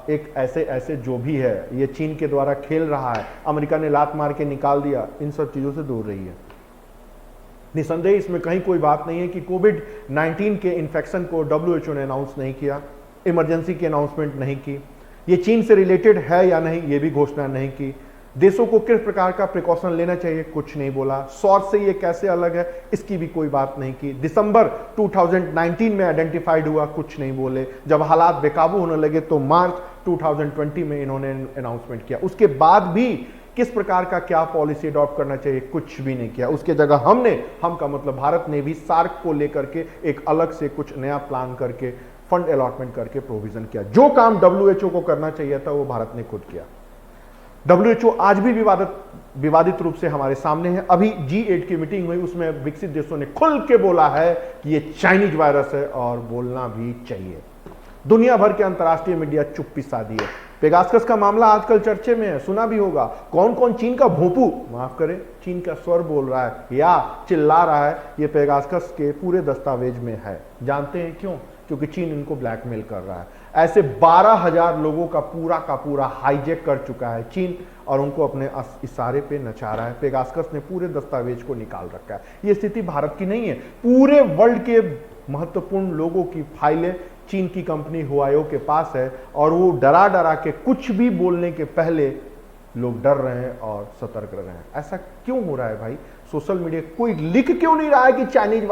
एक ऐसे जो भी है ये चीन के द्वारा खेल रहा है, अमेरिका ने लात मार के निकाल दिया, इन सब चीज़ों से दूर रही है। निसंदेह इसमें कहीं कोई बात नहीं है कि कोविड-19 के इन्फेक्शन को WHO ने अनाउंस नहीं किया, इमरजेंसी की अनाउंसमेंट नहीं की, ये चीन से रिलेटेड है या नहीं ये भी घोषणा नहीं की। देशों को किस प्रकार का प्रिकॉशन लेना चाहिए कुछ नहीं बोला। सौर से ये कैसे अलग है इसकी भी कोई बात नहीं की। दिसंबर 2019 में आइडेंटिफाइड हुआ, कुछ नहीं बोले। जब हालात बेकाबू होने लगे तो मार्च 2020 में इन्होंने अनाउंसमेंट किया। उसके बाद भी किस प्रकार का क्या पॉलिसी अडॉप्ट करना चाहिए कुछ भी नहीं किया। उसके जगह हम का मतलब भारत ने भी सार्क को लेकर के एक अलग से कुछ नया प्लान करके फंड अलॉटमेंट करके प्रोविजन किया। जो काम डब्ल्यूएचओ को करना चाहिए था वो भारत ने खुद किया। डब्ल्यूएचओ आज भी विवादित रूप से हमारे सामने है। अभी G8 की मीटिंग हुई, उसमें विकसित देशों ने खुल के बोला है कि ये चाइनीज वायरस है और बोलना भी चाहिए। दुनिया भर के अंतर्राष्ट्रीय मीडिया चुप्पी साधी है। पेगासकस का मामला आजकल चर्चे में है, सुना भी होगा। कौन कौन चीन का भोंपू, माफ करें, चीन का स्वर बोल रहा है या चिल्ला रहा है, ये पेगासकस के पूरे दस्तावेज में है। जानते हैं क्यों? क्योंकि चीन इनको ब्लैकमेल कर रहा है। ऐसे 12,000 लोगों का पूरा हाईजैक कर चुका है चीन और उनको अपने इशारे पे नचा रहा है। पेगासकस ने पूरे दस्तावेज को निकाल रखा है। ये स्थिति भारत की नहीं है, पूरे वर्ल्ड के महत्वपूर्ण लोगों की फाइलें चीन की कंपनी हुआयो के पास है और वो डरा के कुछ भी बोलने के पहले लोग डर रहे हैं और सतर्क रह रहे हैं। ऐसा क्यों हो रहा है भाई? सोशल मीडिया कोई लिख क्यों नहीं रहा है कि चाइनीज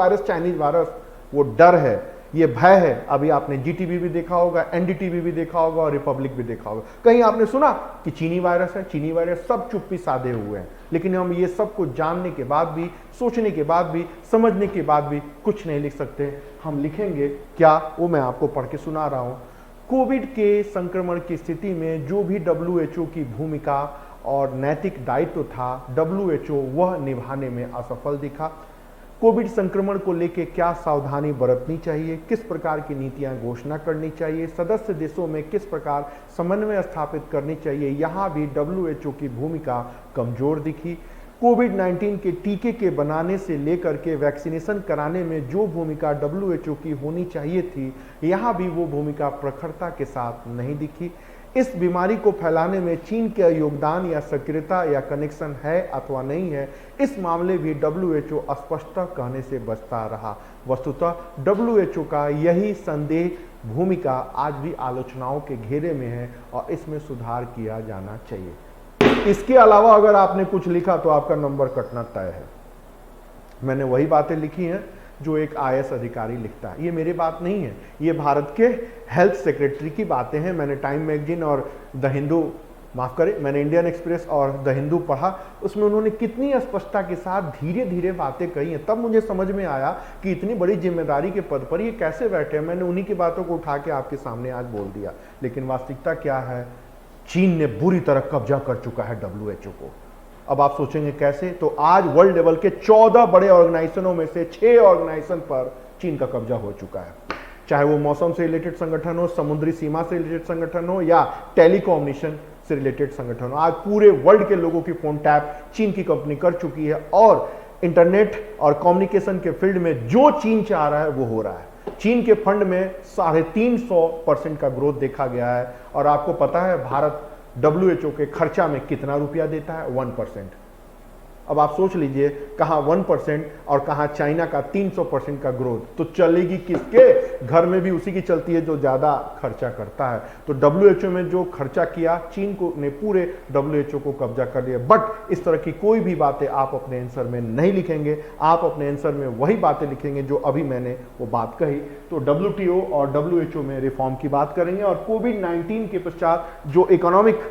वायरस? वो डर है, ये भय है। अभी आपने जीटीवी भी देखा होगा, एनडीटीवी भी देखा होगा और रिपब्लिक भी देखा होगा। कहीं आपने सुना कि चीनी वायरस है? चीनी वायरस, सब चुप्पी साधे हुए हैं। लेकिन हम ये सब कुछ जानने के बाद भी, सोचने के बाद भी, समझने के बाद भी कुछ नहीं लिख सकते। हम लिखेंगे क्या, वो मैं आपको पढ़ के सुना रहा हूं। कोविड के संक्रमण की स्थिति में जो भी डब्ल्यूएचओ की भूमिका और नैतिक दायित्व था, डब्ल्यूएचओ वह निभाने में असफल दिखा। कोविड संक्रमण को लेकर क्या सावधानी बरतनी चाहिए, किस प्रकार की नीतियां घोषणा करनी चाहिए, सदस्य देशों में किस प्रकार समन्वय स्थापित करनी चाहिए, यहां भी डब्ल्यूएचओ की भूमिका कमजोर दिखी। कोविड-19 के टीके के बनाने से लेकर के वैक्सीनेशन कराने में जो भूमिका डब्ल्यूएचओ की होनी चाहिए थी, यहां भी वो भूमिका प्रखरता के साथ नहीं दिखी। इस बीमारी को फैलाने में चीन का योगदान या सक्रियता या कनेक्शन है अथवा नहीं है, इस मामले भी डब्ल्यूएचओ स्पष्टता कहने से बचता रहा। वस्तुतः डब्ल्यूएचओ का यही संदेह भूमिका आज भी आलोचनाओं के घेरे में है और इसमें सुधार किया जाना चाहिए। इसके अलावा अगर आपने कुछ लिखा तो आपका नंबर कटना तय है। मैंने वही बातें लिखी हैं जो एक आईएएस अधिकारी लिखता है। ये मेरी बात नहीं है, ये भारत के हेल्थ सेक्रेटरी की बातें हैं। मैंने टाइम मैगजीन और द हिंदू, माफ करें, मैंने इंडियन एक्सप्रेस और द हिंदू पढ़ा। उसमें उन्होंने कितनी स्पष्टता के साथ धीरे धीरे बातें कही हैं। तब मुझे समझ में आया कि इतनी बड़ी जिम्मेदारी के पद पर ये कैसे बैठे हैं। मैंने उन्हीं की बातों को उठा के आपके सामने आज बोल दिया। लेकिन वास्तविकता क्या है? चीन ने बुरी तरह कब्जा कर चुका है डब्ल्यूएचओ को। अब आप सोचेंगे कैसे? तो आज वर्ल्ड लेवल के 14 बड़े ऑर्गेनाइजेशनों में से 6 ऑर्गेनाइजेशन पर चीन का कब्जा हो चुका है। चाहे वो मौसम से रिलेटेड संगठन हो, समुद्री सीमा से रिलेटेड संगठन हो या टेलीकम्युनिकेशन से रिलेटेड संगठन हो, आज पूरे वर्ल्ड के लोगों की फोन टैप चीन की कंपनी कर चुकी है और इंटरनेट और कम्युनिकेशन के फील्ड में जो चीन चाह रहा है वो हो रहा है। चीन के फंड में 350% का ग्रोथ देखा गया है और आपको पता है भारत डब्ल्यूएचओ के खर्चा में कितना रुपया देता है? 1%। अब आप सोच लीजिए, कहां 1% और कहां चाइना का 300% का ग्रोथ, तो चलेगी किसके घर में भी उसी की चलती है जो ज्यादा खर्चा करता है। तो डब्ल्यूएचओ में जो खर्चा किया, चीन को ने पूरे डब्ल्यूएचओ को कब्जा कर लिया। बट इस तरह की कोई भी बातें आप अपने आंसर में नहीं लिखेंगे। आप अपने आंसर में वही बातें लिखेंगे जो अभी मैंने वो बात कही। तो डब्ल्यूटीओ और डब्ल्यूएचओ में रिफॉर्म की बात करेंगे और कोविड-19 के पश्चात जो इकोनॉमिक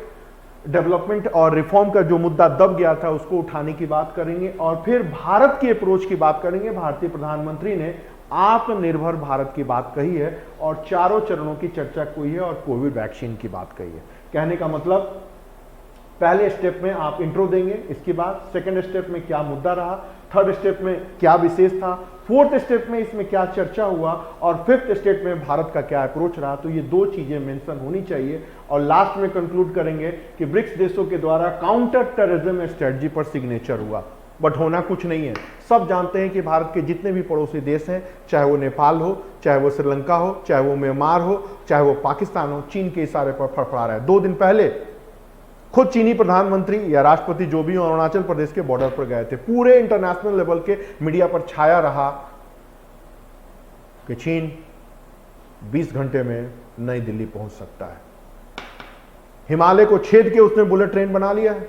डेवलपमेंट और रिफॉर्म का जो मुद्दा दब गया था उसको उठाने की बात करेंगे और फिर भारत की अप्रोच की बात करेंगे। भारतीय प्रधानमंत्री ने आत्मनिर्भर भारत की बात कही है और चारों चरणों की चर्चा हुई है और कोविड वैक्सीन की बात कही है। कहने का मतलब, पहले स्टेप में आप इंट्रो देंगे, इसके बाद सेकंड स्टेप में क्या मुद्दा रहा, थर्ड स्टेप में क्या विशेष था, फोर्थ स्टेप में इसमें क्या चर्चा हुआ और फिफ्थ स्टेप में भारत का क्या अप्रोच रहा। तो ये 2 चीजें मेंशन होनी चाहिए और लास्ट में कंक्लूड करेंगे कि ब्रिक्स देशों के द्वारा काउंटर टेररिज्म स्ट्रेटजी पर सिग्नेचर हुआ। बट होना कुछ नहीं है। सब जानते हैं कि भारत के जितने भी पड़ोसी देश हैं, चाहे वो नेपाल हो, चाहे वो श्रीलंका हो, चाहे वो म्यांमार हो, चाहे वो पाकिस्तान हो, चीन के इशारे पर फड़फड़ा रहा है। 2 दिन पहले खुद चीनी प्रधानमंत्री या राष्ट्रपति जो भी अरुणाचल प्रदेश के बॉर्डर पर गए थे। पूरे इंटरनेशनल लेवल के मीडिया पर छाया रहा कि चीन 20 घंटे में नई दिल्ली पहुंच सकता है। हिमालय को छेद के उसने बुलेट ट्रेन बना लिया है।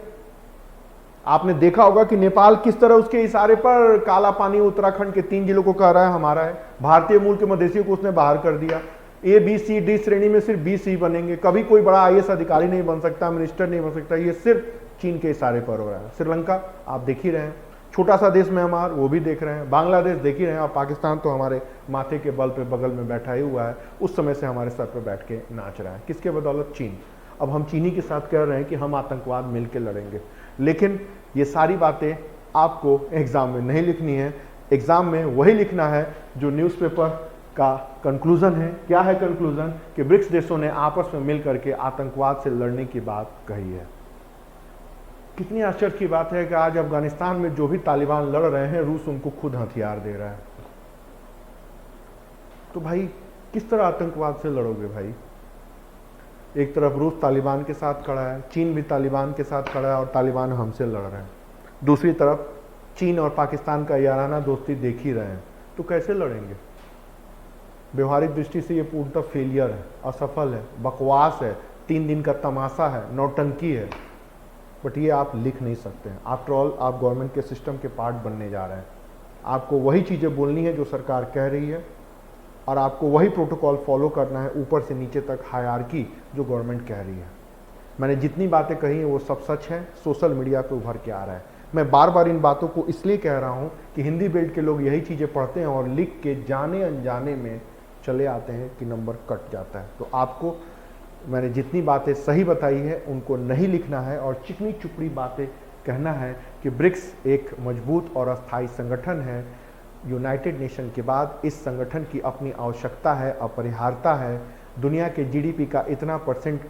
आपने देखा होगा कि नेपाल किस तरह उसके इशारे पर काला पानी उत्तराखंड के 3 जिलों को कह रहा है हमारा है। भारतीय मूल के मधेसियों को उसने बाहर कर दिया। ए बी सी डी श्रेणी में सिर्फ बी सी बनेंगे। कभी कोई बड़ा आईएएस अधिकारी नहीं बन सकता, मिनिस्टर नहीं बन सकता। ये सिर्फ चीन के इशारे पर हो रहा है। श्रीलंका आप देख ही रहे हैं, छोटा सा देश म्यांमार, वो भी देख रहे हैं। बांग्लादेश देख ही रहे हैं। और पाकिस्तान तो हमारे माथे के बल पे बगल में बैठा ही हुआ है, उस समय से हमारे सर पे बैठ के नाच रहा है। किसके बदौलत? चीन। अब हम चीनी के साथ कह रहे हैं कि हम आतंकवाद मिलकर लड़ेंगे, लेकिन ये सारी बातें आपको एग्जाम में नहीं लिखनी है। एग्जाम में वही लिखना है जो न्यूज़पेपर का कंक्लूजन है। क्या है कंक्लूजन? कि ब्रिक्स देशों ने आपस में मिलकर के आतंकवाद से लड़ने की बात कही है। कितनी आश्चर्य की बात है कि आज अफगानिस्तान में जो भी तालिबान लड़ रहे हैं, रूस उनको खुद हथियार दे रहा है। तो भाई किस तरह आतंकवाद से लड़ोगे भाई? एक तरफ रूस तालिबान के साथ खड़ा है, चीन भी तालिबान के साथ खड़ा है और तालिबान हमसे लड़ रहे हैं। दूसरी तरफ चीन और पाकिस्तान का याराना दोस्ती देख ही रहे हैं, तो कैसे लड़ेंगे? व्यवहारिक दृष्टि से ये पूर्णतः फेलियर है, असफल है, बकवास है, 3 दिन का तमाशा है, नौटंकी है। बट ये आप लिख नहीं सकते हैं। आफ्टर ऑल आप गवर्नमेंट के सिस्टम के पार्ट बनने जा रहे हैं। आपको वही चीज़ें बोलनी है जो सरकार कह रही है और आपको वही प्रोटोकॉल फॉलो करना है, ऊपर से नीचे तक हायरार्की जो गवर्नमेंट कह रही है। मैंने जितनी बातें कही हैं वो सब सच है, सोशल मीडिया पे उभर के आ रहा है। मैं बार बार इन बातों को इसलिए कह रहा हूँ कि हिंदी बेल्ट के लोग यही चीज़ें पढ़ते हैं और लिख के जाने अनजाने में चले आते हैं कि नंबर कट जाता है। तो आपको मैंने जितनी बातें सही बताई है उनको नहीं लिखना है और चिकनी चुपड़ी बातें कहना है कि ब्रिक्स एक मजबूत और अस्थायी संगठन है। यूनाइटेड नेशन के बाद इस संगठन की अपनी आवश्यकता है, अपरिहार्यता है। दुनिया के जीडीपी का इतना %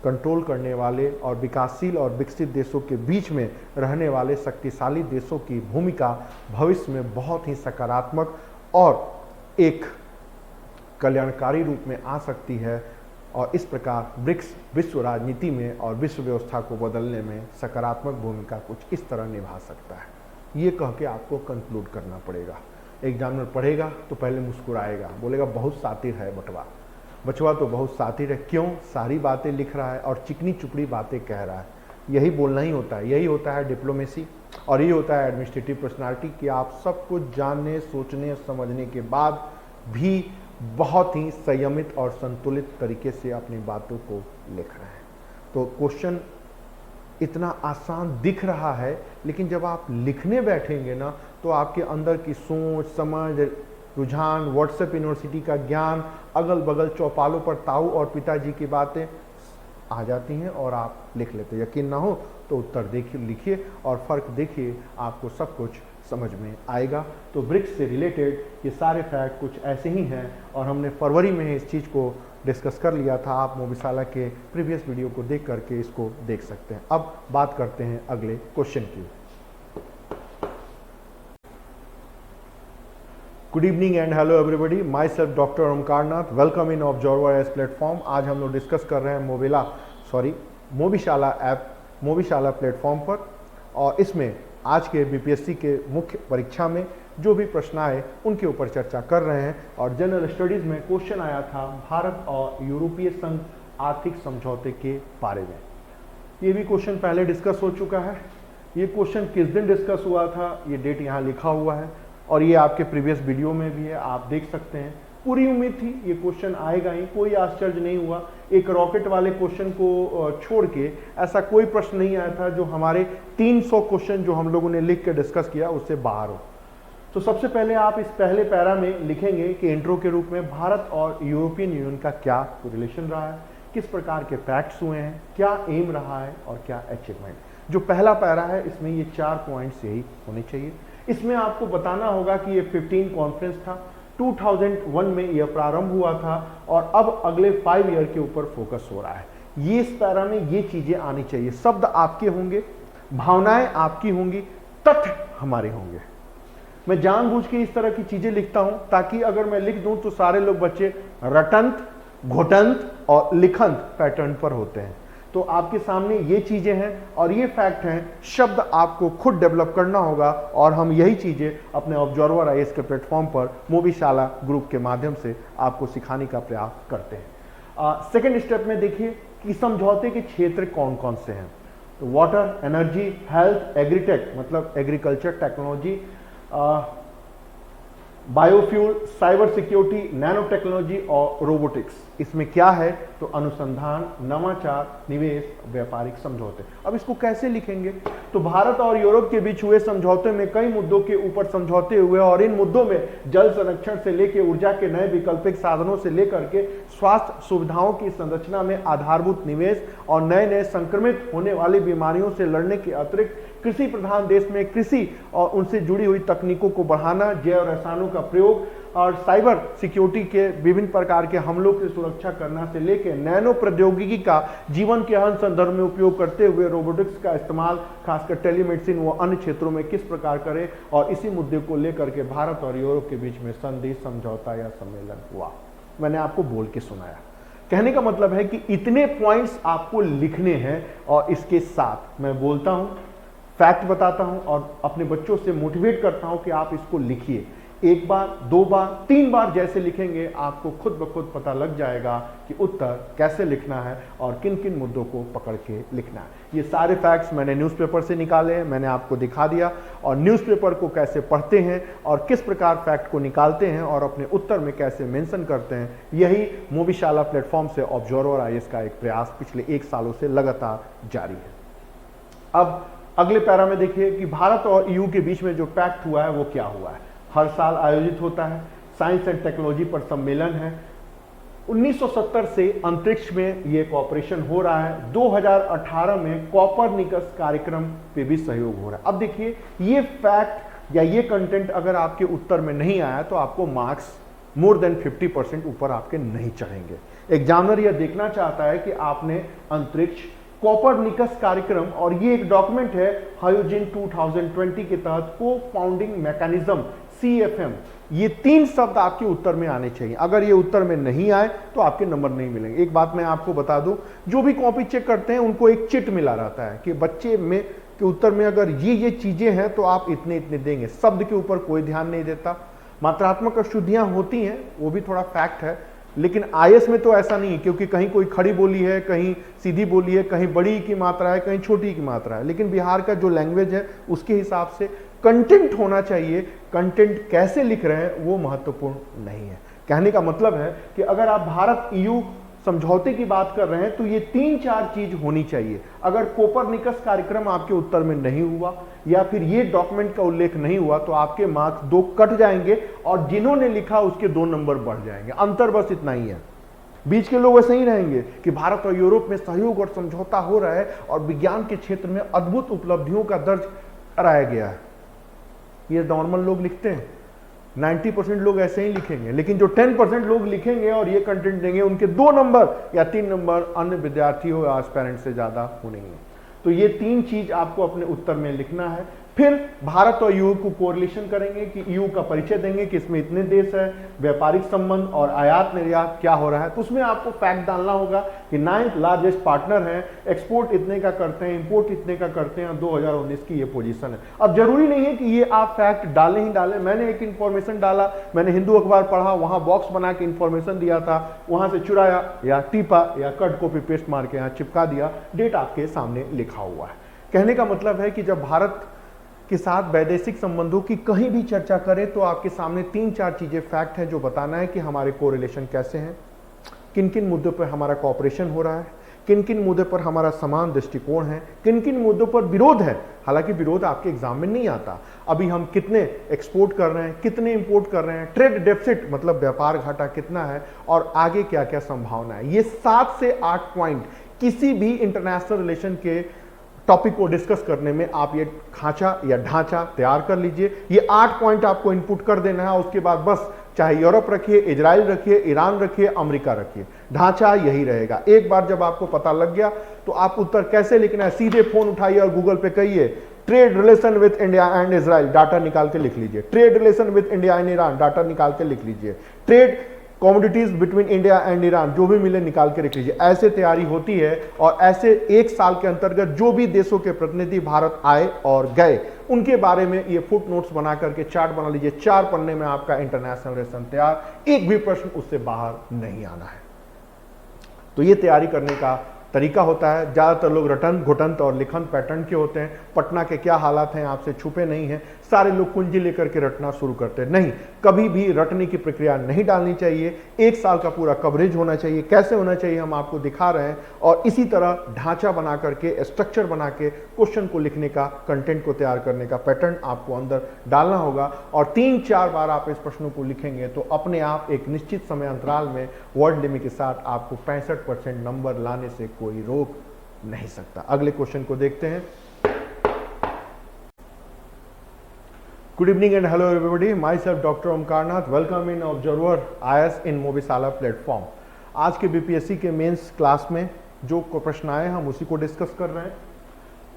कंट्रोल करने वाले और विकासशील और विकसित देशों के बीच में रहने वाले शक्तिशाली देशों की भूमिका भविष्य में बहुत ही सकारात्मक और एक कल्याणकारी रूप में आ सकती है और इस प्रकार ब्रिक्स विश्व राजनीति में और विश्व व्यवस्था को बदलने में सकारात्मक भूमिका कुछ इस तरह निभा सकता है। ये कह के आपको कंक्लूड करना पड़ेगा। एग्जामिनर पढ़ेगा तो पहले मुस्कुराएगा, बोलेगा बहुत सातिर है बटवा, बचवा तो बहुत सातिर है। क्यों? सारी बातें लिख रहा है और चिकनी चुपड़ी बातें कह रहा है। यही बोलना ही होता है, यही होता है डिप्लोमेसी और यही होता है एडमिनिस्ट्रेटिव पर्सनालिटी कि आप सब कुछ जानने, सोचने, समझने के बाद भी बहुत ही संयमित और संतुलित तरीके से अपनी बातों को लिख रहे हैं। तो क्वेश्चन इतना आसान दिख रहा है, लेकिन जब आप लिखने बैठेंगे ना तो आपके अंदर की सोच, समझ, रुझान, व्हाट्सएप यूनिवर्सिटी का ज्ञान, अगल बगल चौपालों पर ताऊ और पिताजी की बातें आ जाती हैं और आप लिख लेते। यकीन ना हो तो उत्तर देखिए, लिखिए और फ़र्क देखिए, आपको सब कुछ समझ में आएगा। तो ब्रिक्स से रिलेटेड ये सारे फैक्ट कुछ ऐसे ही हैं और हमने फरवरी में इस चीज़ को डिस्कस कर लिया था। आप मोबिशाला के प्रीवियस वीडियो को देख करके इसको देख सकते हैं। अब बात करते हैं अगले क्वेश्चन की। Good evening and hello everybody, my self doctor Omkar Nath, welcome in observer S platform. आज हम लोग डिस्कस कर रहे हैं मोबिशाला ऐप, मोबिशाला प्लेटफॉर्म पर। और इसमें आज के बीपीएससी के मुख्य परीक्षा में जो भी प्रश्न आए उनके ऊपर चर्चा कर रहे हैं। और जनरल स्टडीज़ में क्वेश्चन आया था भारत और यूरोपीय संघ आर्थिक समझौते के बारे में। ये भी क्वेश्चन पहले डिस्कस हो चुका है। ये क्वेश्चन किस दिन डिस्कस हुआ था, ये डेट यहाँ लिखा हुआ है और ये आपके प्रीवियस वीडियो में भी है, आप देख सकते हैं। पूरी उम्मीद थी ये क्वेश्चन आएगा ही, कोई आश्चर्य नहीं हुआ। एक रॉकेट वाले क्वेश्चन को छोड़ के ऐसा कोई प्रश्न नहीं आया था जो हमारे 300 क्वेश्चन जो हम लोगों ने लिख के डिस्कस किया उससे बाहर हो। तो सबसे पहले आप इस पहले पैरा में लिखेंगे कि इंट्रो के रूप में भारत और यूरोपियन यूनियन का क्या रिलेशन रहा है, किस प्रकार के फैक्ट्स हुए हैं, क्या एम रहा है और क्या अचीवमेंट। जो पहला पैरा है इसमें ये 4 पॉइंट्स यही होने चाहिए। इसमें आपको बताना होगा कि ये 15 कॉन्फ्रेंस था, 2001 में यह प्रारंभ हुआ था और अब अगले 5 ईयर के ऊपर फोकस हो रहा है। ये इस पैरा में ये चीजें आनी चाहिए। शब्द आपके होंगे, भावनाएं आपकी होंगी, तथ्य हमारे होंगे। मैं जानबूझ के इस तरह की चीजें लिखता हूं ताकि अगर मैं लिख दूं तो सारे लोग बच्चे रटंत, घोटंत और लिखंत पैटर्न पर होते हैं। तो आपके सामने ये चीजें हैं और ये फैक्ट हैं। शब्द आपको खुद डेवलप करना होगा और हम यही चीजें अपने ऑब्जर्वर आईएएस के प्लेटफॉर्म पर मोबिशाला ग्रुप के माध्यम से आपको सिखाने का प्रयास करते हैं। सेकेंड स्टेप में देखिए कि समझौते के क्षेत्र कौन कौन से हैं। तो वाटर, एनर्जी, हेल्थ, एग्रीटेक मतलब agriculture technology, biofuel, cyber security, nano technology और रोबोटिक्स। इसमें क्या है तो अनुसंधान, नवाचार, निवेश, व्यापारिक समझौते। अब इसको कैसे लिखेंगे तो भारत और यूरोप के बीच हुए समझौते में कई मुद्दों के ऊपर समझौते हुए और इन मुद्दों में जल संरक्षण से लेकर ऊर्जा के नए वैकल्पिक साधनों से लेकर के स्वास्थ्य सुविधाओं की संरचना में आधारभूत निवेश और नए नए संक्रमित होने वाली बीमारियों से लड़ने के अतिरिक्त कृषि प्रधान देश में कृषि और उनसे जुड़ी हुई तकनीकों को बढ़ाना, जैव रसायनों का प्रयोग और साइबर सिक्योरिटी के विभिन्न प्रकार के हमलों की सुरक्षा करना से लेकर नैनो प्रौद्योगिकी का जीवन के हर संदर्भ में उपयोग करते हुए रोबोटिक्स का इस्तेमाल खासकर टेलीमेडिसिन व अन्य क्षेत्रों में किस प्रकार करें, और इसी मुद्दे को लेकर के भारत और यूरोप के बीच में संधि, समझौता या सम्मेलन हुआ। मैंने आपको बोल के सुनाया। कहने का मतलब है कि इतने पॉइंट्स आपको लिखने हैं और इसके साथ मैं बोलता हूं, फैक्ट बताता हूं और अपने बच्चों से मोटिवेट करता हूं कि आप इसको लिखिए। एक बार, दो बार, तीन बार जैसे लिखेंगे आपको खुद ब खुद पता लग जाएगा कि उत्तर कैसे लिखना है और किन किन मुद्दों को पकड़ के लिखना है। ये सारे फैक्ट्स मैंने न्यूज़पेपर से निकाले हैं, मैंने आपको दिखा दिया, और न्यूज़पेपर को कैसे पढ़ते हैं और किस प्रकार फैक्ट को निकालते हैं और अपने उत्तर में कैसे मेंशन करते हैं, यही मोविशाला प्लेटफॉर्म से ऑब्जर्वर IAS का एक प्रयास पिछले 1 सालों से लगातार जारी है। अब अगले पैरा में देखिए कि भारत और EU के बीच में जो पैक्ट हुआ है वो क्या हुआ है। हर साल आयोजित होता है, साइंस एंड टेक्नोलॉजी पर सम्मेलन है। 1970 से अंतरिक्ष में ये कॉपरेशन हो रहा है। 2018 में कॉपरनिकस कार्यक्रम पे भी सहयोग हो रहा है। अब देखिए, ये फैक्ट या ये कंटेंट अगर आपके उत्तर में नहीं आया तो आपको मार्क्स मोर देन 50% ऊपर आपके नहीं चढ़ेंगे। एग्जामिनर यह देखना चाहता है कि आपने अंतरिक्ष, कॉपरनिकस कार्यक्रम, और ये एक डॉक्यूमेंट है हायोजिन 2020 के तहत को फाउंडिंग मैकेनिज्म CFM, ये 3 शब्द आपके उत्तर में आने चाहिए। अगर ये उत्तर में नहीं आए तो आपके नंबर नहीं मिलेंगे। एक बात मैं आपको बता दूं, जो भी कॉपी चेक करते हैं उनको एक चिट मिला रहता है कि बच्चे में के उत्तर में अगर ये चीजें हैं तो आप इतने इतने देंगे। शब्द के ऊपर कोई ध्यान नहीं देता। मात्रात्मक अशुद्धियां होती हैं, वो भी थोड़ा फैक्ट है, लेकिन IAS में तो ऐसा नहीं है, क्योंकि कहीं कोई खड़ी बोली है, कहीं सीधी बोली है, कहीं बड़ी की मात्रा है, कहीं छोटी की मात्रा है। लेकिन बिहार का जो लैंग्वेज है उसके हिसाब से कंटेंट होना चाहिए। कंटेंट कैसे लिख रहे हैं वो महत्वपूर्ण नहीं है। कहने का मतलब है कि अगर आप भारत EU समझौते की बात कर रहे हैं तो ये 3-4 चीज होनी चाहिए। अगर कोपरनिकस कार्यक्रम आपके उत्तर में नहीं हुआ या फिर ये डॉक्यूमेंट का उल्लेख नहीं हुआ तो आपके मार्क्स 2 कट जाएंगे और जिन्होंने लिखा उसके 2 नंबर बढ़ जाएंगे। अंतर बस इतना ही है। बीच के लोग वैसे ही रहेंगे कि भारत और यूरोप में सहयोग और समझौता हो रहा है और विज्ञान के क्षेत्र में अद्भुत उपलब्धियों का दर्ज कराया गया है। ये नॉर्मल लोग लिखते हैं। 90% लोग ऐसे ही लिखेंगे, लेकिन जो 10% लोग लिखेंगे और ये कंटेंट देंगे उनके 2 नंबर या 3 नंबर अन्य विद्यार्थियों या एस्पिरेंट से ज्यादा होंगे। तो ये 3 चीज आपको अपने उत्तर में लिखना है। फिर भारत और EU को कोरिलेशन करेंगे कि EU का परिचय देंगे कि इसमें इतने देश है, व्यापारिक संबंध और आयात निर्यात क्या हो रहा है। तो उसमें आपको फैक्ट डालना होगा कि 9th लार्जेस्ट पार्टनर है, एक्सपोर्ट इतने का करते हैं, इंपोर्ट इतने का करते हैं, 2019 की ये पोजीशन है। अब जरूरी नहीं है कि ये आप फैक्ट डालें ही डालें। मैंने एक इंफॉर्मेशन डाला, मैंने हिंदू अखबार पढ़ा, वहां बॉक्स बना के इंफॉर्मेशन दिया था, वहां से चुराया या टीपा या कट कॉपी पेस्ट मार के यहाँ चिपका दिया, डेट आपके सामने लिखा हुआ है। कहने का मतलब है कि जब भारत के साथ वैदेशिक संबंधों की कहीं भी चर्चा करें तो आपके सामने 3-4 चीजें फैक्ट है जो बताना है कि हमारे कोरिलेशन कैसे हैं, किन किन मुद्दों पर हमारा कॉपरेशन हो रहा है, किन किन मुद्दों पर हमारा समान दृष्टिकोण है, किन किन मुद्दों पर विरोध है। हालांकि विरोध आपके एग्जाम में नहीं आता। अभी हम कितने एक्सपोर्ट कर रहे हैं, कितने इंपोर्ट कर रहे हैं, ट्रेड डेफिसिट मतलब व्यापार घाटा कितना है और आगे क्या क्या संभावना है। ये 7 से 8 पॉइंट किसी भी इंटरनेशनल रिलेशन के टॉपिक को डिस्कस करने में आप ये खांचा या ढांचा तैयार कर लीजिए। ये 8 पॉइंट आपको इनपुट कर देना है। उसके बाद बस चाहे यूरोप रखिए, इजराइल रखिए, ईरान रखिए, अमेरिका रखिए, ढांचा यही रहेगा। एक बार जब आपको पता लग गया तो आप उत्तर कैसे लिखना है, सीधे फोन उठाइए और गूगल पे कहिए trade relation with India and Israel, data निकाल के लिख लीजिए। Trade relation with India and Iran, data निकाल के लिख लीजिए। Trade commodities between India and Iran, जो भी मिले निकाल के रख लीजिए। ऐसे तैयारी होती है और ऐसे 1 साल के अंतर्गत जो भी देशों के प्रतिनिधि भारत आए और गए उनके बारे में ये फुट नोट्स बना करके चार्ट बना लीजिए। 4 पन्ने में आपका इंटरनेशनल रिलेशन तैयार, एक भी प्रश्न उससे बाहर नहीं आना है। तो ये तैयारी करने का तरीका होता है। ज़्यादातर लोग रटन घुटंत और लिखन पैटर्न के होते हैं। पटना के क्या हालात हैं आपसे छुपे नहीं हैं। सारे लोग कुंजी लेकर के रटना शुरू करते हैं। नहीं, कभी भी रटने की प्रक्रिया नहीं डालनी चाहिए। एक साल का पूरा कवरेज होना चाहिए। कैसे होना चाहिए हम आपको दिखा रहे हैं, और इसी तरह ढांचा बना करके, स्ट्रक्चर बना के क्वेश्चन को लिखने का, कंटेंट को तैयार करने का पैटर्न आपको अंदर डालना होगा। और 3-4 बार आप इस प्रश्नों को लिखेंगे तो अपने आप एक निश्चित समय अंतराल में वर्ड लिमिट के साथ आपको 65% नंबर लाने से कोई रोक नहीं सकता। अगले क्वेश्चन को देखते हैं। Good evening and hello everybody, my self doctor Omkarnath, welcome in observer IAS in Mobishala platform. आज के बीपीएससी के मेंस क्लास में जो प्रश्न आए हम उसी को डिस्कस कर रहे हैं।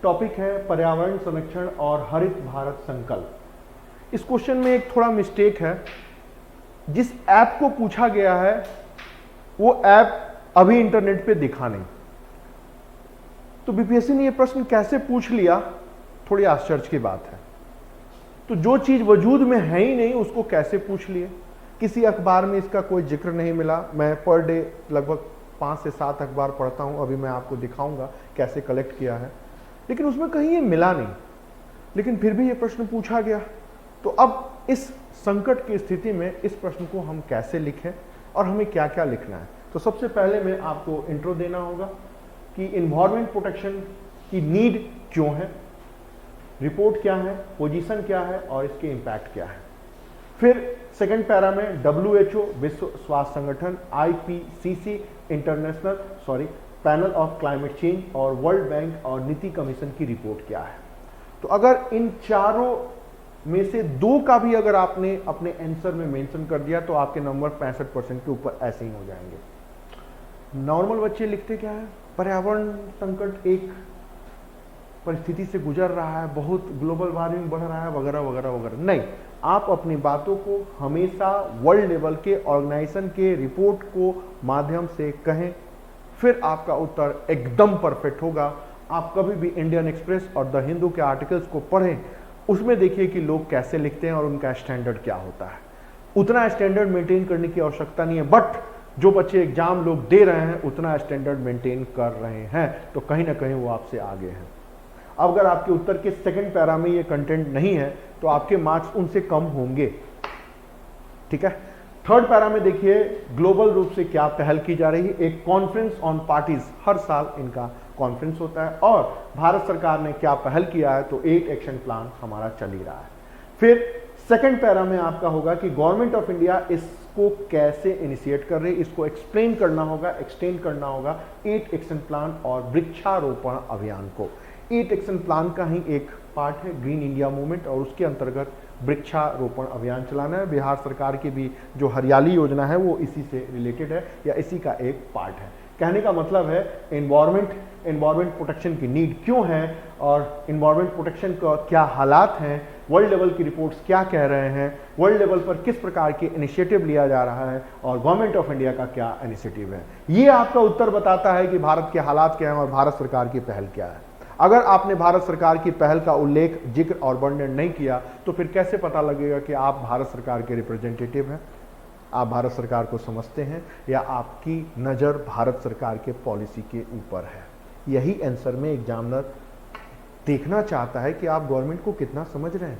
टॉपिक है पर्यावरण संरक्षण और हरित भारत संकल्प। इस क्वेश्चन में एक थोड़ा मिस्टेक है। जिस ऐप को पूछा गया है वो ऐप अभी इंटरनेट पे दिखा नहीं, तो बीपीएससी ने ये प्रश्न कैसे पूछ लिया, थोड़ी आश्चर्य की बात है। तो जो चीज वजूद में है ही नहीं उसको कैसे पूछ लिए। किसी अखबार में इसका कोई जिक्र नहीं मिला। मैं पर डे लगभग 5 से 7 अखबार पढ़ता हूं, अभी मैं आपको दिखाऊंगा कैसे कलेक्ट किया है, लेकिन उसमें कहीं ये मिला नहीं। लेकिन फिर भी ये प्रश्न पूछा गया। तो अब इस संकट की स्थिति में इस प्रश्न को हम कैसे लिखें और हमें क्या क्या लिखना है। तो सबसे पहले मैं आपको इंट्रो देना होगा कि इन्वायरमेंट प्रोटेक्शन की नीड क्यों है, रिपोर्ट क्या है, पोजीशन क्या है और इसके इम्पैक्ट क्या है। फिर सेकंड पैरा में WHO विश्व स्वास्थ्य संगठन, IPCC panel of climate change और वर्ल्ड बैंक और नीति कमीशन की रिपोर्ट क्या है। तो अगर इन चारों में से 2 का भी अगर आपने अपने आंसर में मेंशन कर दिया तो आपके नंबर 65% के ऊपर ऐसे ही हो जाएंगे। नॉर्मल बच्चे लिखते क्या है, पर्यावरण संकट एक परिस्थिति से गुजर रहा है, बहुत ग्लोबल वार्मिंग बढ़ रहा है, वगैरह वगैरह वगैरह। नहीं, आप अपनी बातों को हमेशा वर्ल्ड लेवल के ऑर्गेनाइजेशन के रिपोर्ट को माध्यम से कहें, फिर आपका उत्तर एकदम परफेक्ट होगा। आप कभी भी इंडियन एक्सप्रेस और द हिंदू के आर्टिकल्स को पढ़ें, उसमें देखिए कि लोग कैसे लिखते हैं और उनका स्टैंडर्ड क्या होता है। उतना स्टैंडर्ड मेंटेन करने की आवश्यकता नहीं है, बट जो बच्चे एग्जाम लोग दे रहे हैं उतना स्टैंडर्ड मेंटेन कर रहे हैं, तो कहीं ना कहीं वो आपसे आगे हैं। अब अगर आपके उत्तर के सेकंड पैरा में ये कंटेंट नहीं है तो आपके मार्क्स उनसे कम होंगे, ठीक है। थर्ड पैरा में देखिए ग्लोबल रूप से क्या पहल की जा रही है। एक कॉन्फ्रेंस ऑन पार्टीज, हर साल इनका कॉन्फ्रेंस होता है, और भारत सरकार ने क्या पहल किया है, तो 8 एक्शन प्लान हमारा चल ही रहा है। फिर सेकंड पैरा में आपका होगा कि गवर्नमेंट ऑफ इंडिया इसको कैसे इनिशिएट कर रही है, इसको एक्सप्लेन करना होगा, एक्सटेंड करना होगा 8 एक्शन प्लान और वृक्षारोपण अभियान को। 8 एक्शन प्लान का ही एक पार्ट है ग्रीन इंडिया मूवमेंट, और उसके अंतर्गत वृक्षारोपण अभियान चलाना है। बिहार सरकार की भी जो हरियाली योजना है वो इसी से रिलेटेड है या इसी का एक पार्ट है। कहने का मतलब है एनवायरमेंट प्रोटेक्शन की नीड क्यों है और एनवायरमेंट प्रोटेक्शन का क्या हालात हैं, वर्ल्ड लेवल की रिपोर्ट्स क्या कह रहे हैं, वर्ल्ड लेवल पर किस प्रकार के इनिशिएटिव लिया जा रहा है और गवर्नमेंट ऑफ इंडिया का क्या इनिशिएटिव है। ये आपका उत्तर बताता है कि भारत के हालात क्या हैं और भारत सरकार की पहल क्या है। अगर आपने भारत सरकार की पहल का उल्लेख, जिक्र और वर्णन नहीं किया तो फिर कैसे पता लगेगा कि आप भारत सरकार के रिप्रेजेंटेटिव हैं, आप भारत सरकार को समझते हैं, या आपकी नज़र भारत सरकार के पॉलिसी के ऊपर है। यही आंसर में एग्जामिनर देखना चाहता है कि आप गवर्नमेंट को कितना समझ रहे हैं,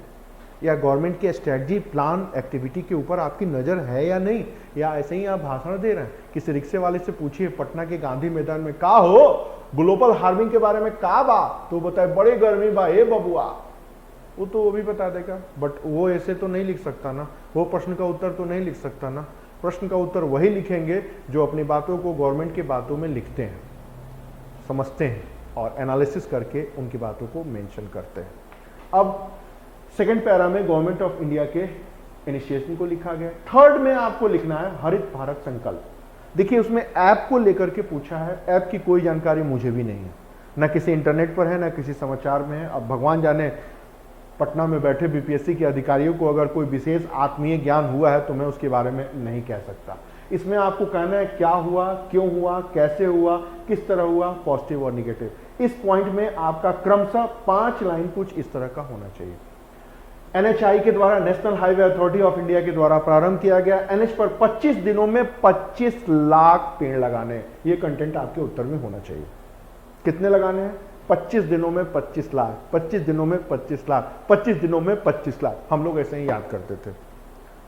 या गवर्नमेंट के स्ट्रेटजी, प्लान, एक्टिविटी के ऊपर आपकी नज़र है या नहीं, या ऐसे ही आप भाषण दे रहे हैं। किसी रिक्शे वाले से पूछिए पटना के गांधी मैदान में का हो ग्लोबल वार्मिंग के बारे में का बा, तो बताए बड़ी गर्मी बा ए बबुआ, वो भी बता देगा, बट वो ऐसे तो नहीं लिख सकता ना, वो प्रश्न का उत्तर तो नहीं लिख सकता ना। प्रश्न का उत्तर वही लिखेंगे जो अपनी बातों को गवर्नमेंट की बातों में लिखते हैं, समझते हैं और एनालिसिस करके उनकी बातों को मेंशन करते हैं। अब सेकंड पैरा में गवर्नमेंट ऑफ इंडिया के इनिशिएशन को लिखा गया। थर्ड में आपको लिखना है हरित भारत संकल्प। देखिए उसमें ऐप को लेकर के पूछा है, ऐप की कोई जानकारी मुझे भी नहीं है, ना किसी इंटरनेट पर है ना किसी समाचार में है। अब भगवान जाने पटना में बैठे बीपीएससी के अधिकारियों को अगर कोई विशेष आत्मीय ज्ञान हुआ है तो मैं उसके बारे में नहीं कह सकता। इसमें आपको कहना है क्या हुआ, क्यों हुआ, कैसे हुआ, किस तरह हुआ, पॉजिटिव और निगेटिव। इस पॉइंट में आपका क्रमशः 5 लाइन कुछ इस तरह का होना चाहिए। NHI के द्वारा, national highway authority of India के द्वारा प्रारंभ किया गया NH पर 25 दिनों में 25 लाख पेड़ लगाने, ये कंटेंट आपके उत्तर में होना चाहिए। कितने लगाने हैं? 25 दिनों में 25 लाख, 25 दिनों में 25 लाख, 25 दिनों में 25 लाख। हम लोग ऐसे ही याद करते थे,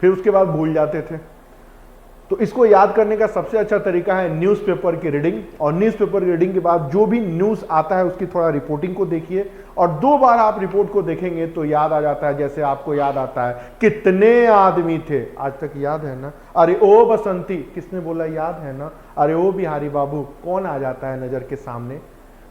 फिर उसके बाद भूल जाते थे। तो इसको याद करने का सबसे अच्छा तरीका है न्यूज़पेपर की रीडिंग, और न्यूज़पेपर की रीडिंग के बाद जो भी न्यूज़ आता है उसकी थोड़ा रिपोर्टिंग को देखिए, और 2 बार आप रिपोर्ट को देखेंगे तो याद आ जाता है। जैसे आपको याद आता है कितने आदमी थे, आज तक याद है ना? अरे ओ बसंती, किसने बोला? याद है ना? अरे ओ बिहारी बाबू, कौन आ जाता है नजर के सामने?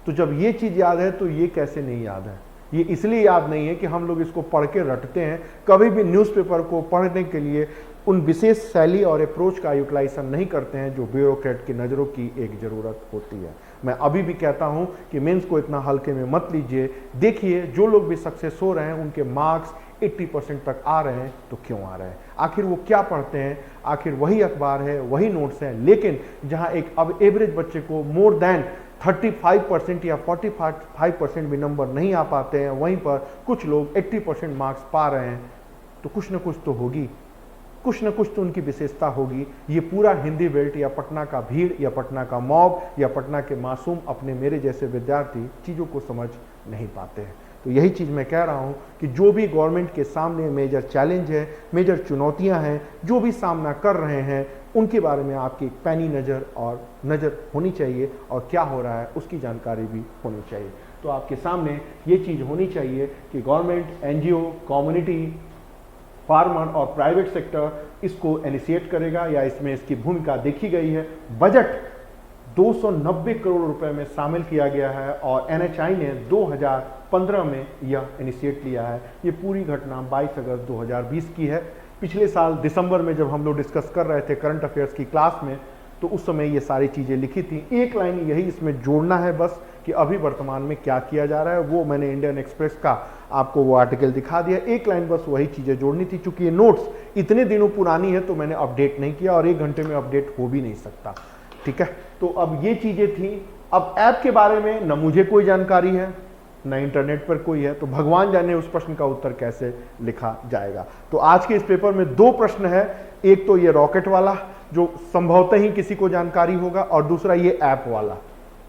तो जब ये चीज याद है तो ये कैसे नहीं याद है? ये इसलिए याद नहीं है कि हम लोग इसको पढ़ के रटते हैं। कभी भी न्यूज़पेपर को पढ़ने के लिए उन विशेष शैली और अप्रोच का यूटिलाइजेशन नहीं करते हैं जो ब्यूरोक्रेट की नज़रों की एक ज़रूरत होती है। मैं अभी भी कहता हूं कि मेंस को इतना हल्के में मत लीजिए। देखिए, जो लोग भी सक्सेस हो रहे हैं उनके मार्क्स 80% तक आ रहे हैं, तो क्यों आ रहे हैं? आखिर वो क्या पढ़ते हैं? आखिर वही अखबार है, वही नोट्स हैं, लेकिन जहां एक अब एवरेज बच्चे को मोर देन 35% या 45% भी नंबर नहीं आ पाते हैं, वहीं पर कुछ लोग 80% मार्क्स पा रहे हैं, तो कुछ न कुछ तो होगी, कुछ न कुछ तो उनकी विशेषता होगी। ये पूरा हिंदी बेल्ट या पटना का भीड़ या पटना का मॉब या पटना के मासूम अपने मेरे जैसे विद्यार्थी चीज़ों को समझ नहीं पाते हैं। तो यही चीज़ मैं कह रहा हूँ कि जो भी गवर्नमेंट के सामने मेजर चैलेंज है, मेजर चुनौतियाँ हैं, जो भी सामना कर रहे हैं, उनके बारे में आपकी एक पैनी नज़र होनी चाहिए, और क्या हो रहा है उसकी जानकारी भी होनी चाहिए। तो आपके सामने ये चीज़ होनी चाहिए कि गवर्नमेंट, NGO, कम्युनिटी, फार्मर और प्राइवेट सेक्टर इसको इनिशिएट करेगा, या इसमें इसकी भूमिका देखी गई है। बजट 290 करोड़ रुपए में शामिल किया गया है, और NHI ने 2015 में यह इनिशिएट लिया है। ये पूरी घटना 22 अगस्त 2020 की है। पिछले साल दिसंबर में जब हम लोग डिस्कस कर रहे थे करंट अफेयर्स की क्लास में, तो उस समय ये सारी चीज़ें लिखी थी। एक लाइन यही इसमें जोड़ना है बस कि अभी वर्तमान में क्या किया जा रहा है, वो मैंने इंडियन एक्सप्रेस का आपको वो आर्टिकल दिखा दिया। एक लाइन बस वही चीज़ें जोड़नी थी। चूंकि ये नोट्स इतने दिनों पुरानी है तो मैंने अपडेट नहीं किया, और 1 घंटे में अपडेट हो भी नहीं सकता। ठीक है, तो अब ये चीज़ें थी। अब ऐप के बारे में न मुझे कोई जानकारी है, न इंटरनेट पर कोई है, तो भगवान जाने उस प्रश्न का उत्तर कैसे लिखा जाएगा। तो आज के इस पेपर में 2 प्रश्न है। एक तो ये रॉकेट वाला जो संभवतः ही किसी को जानकारी होगा, और दूसरा ये ऐप वाला,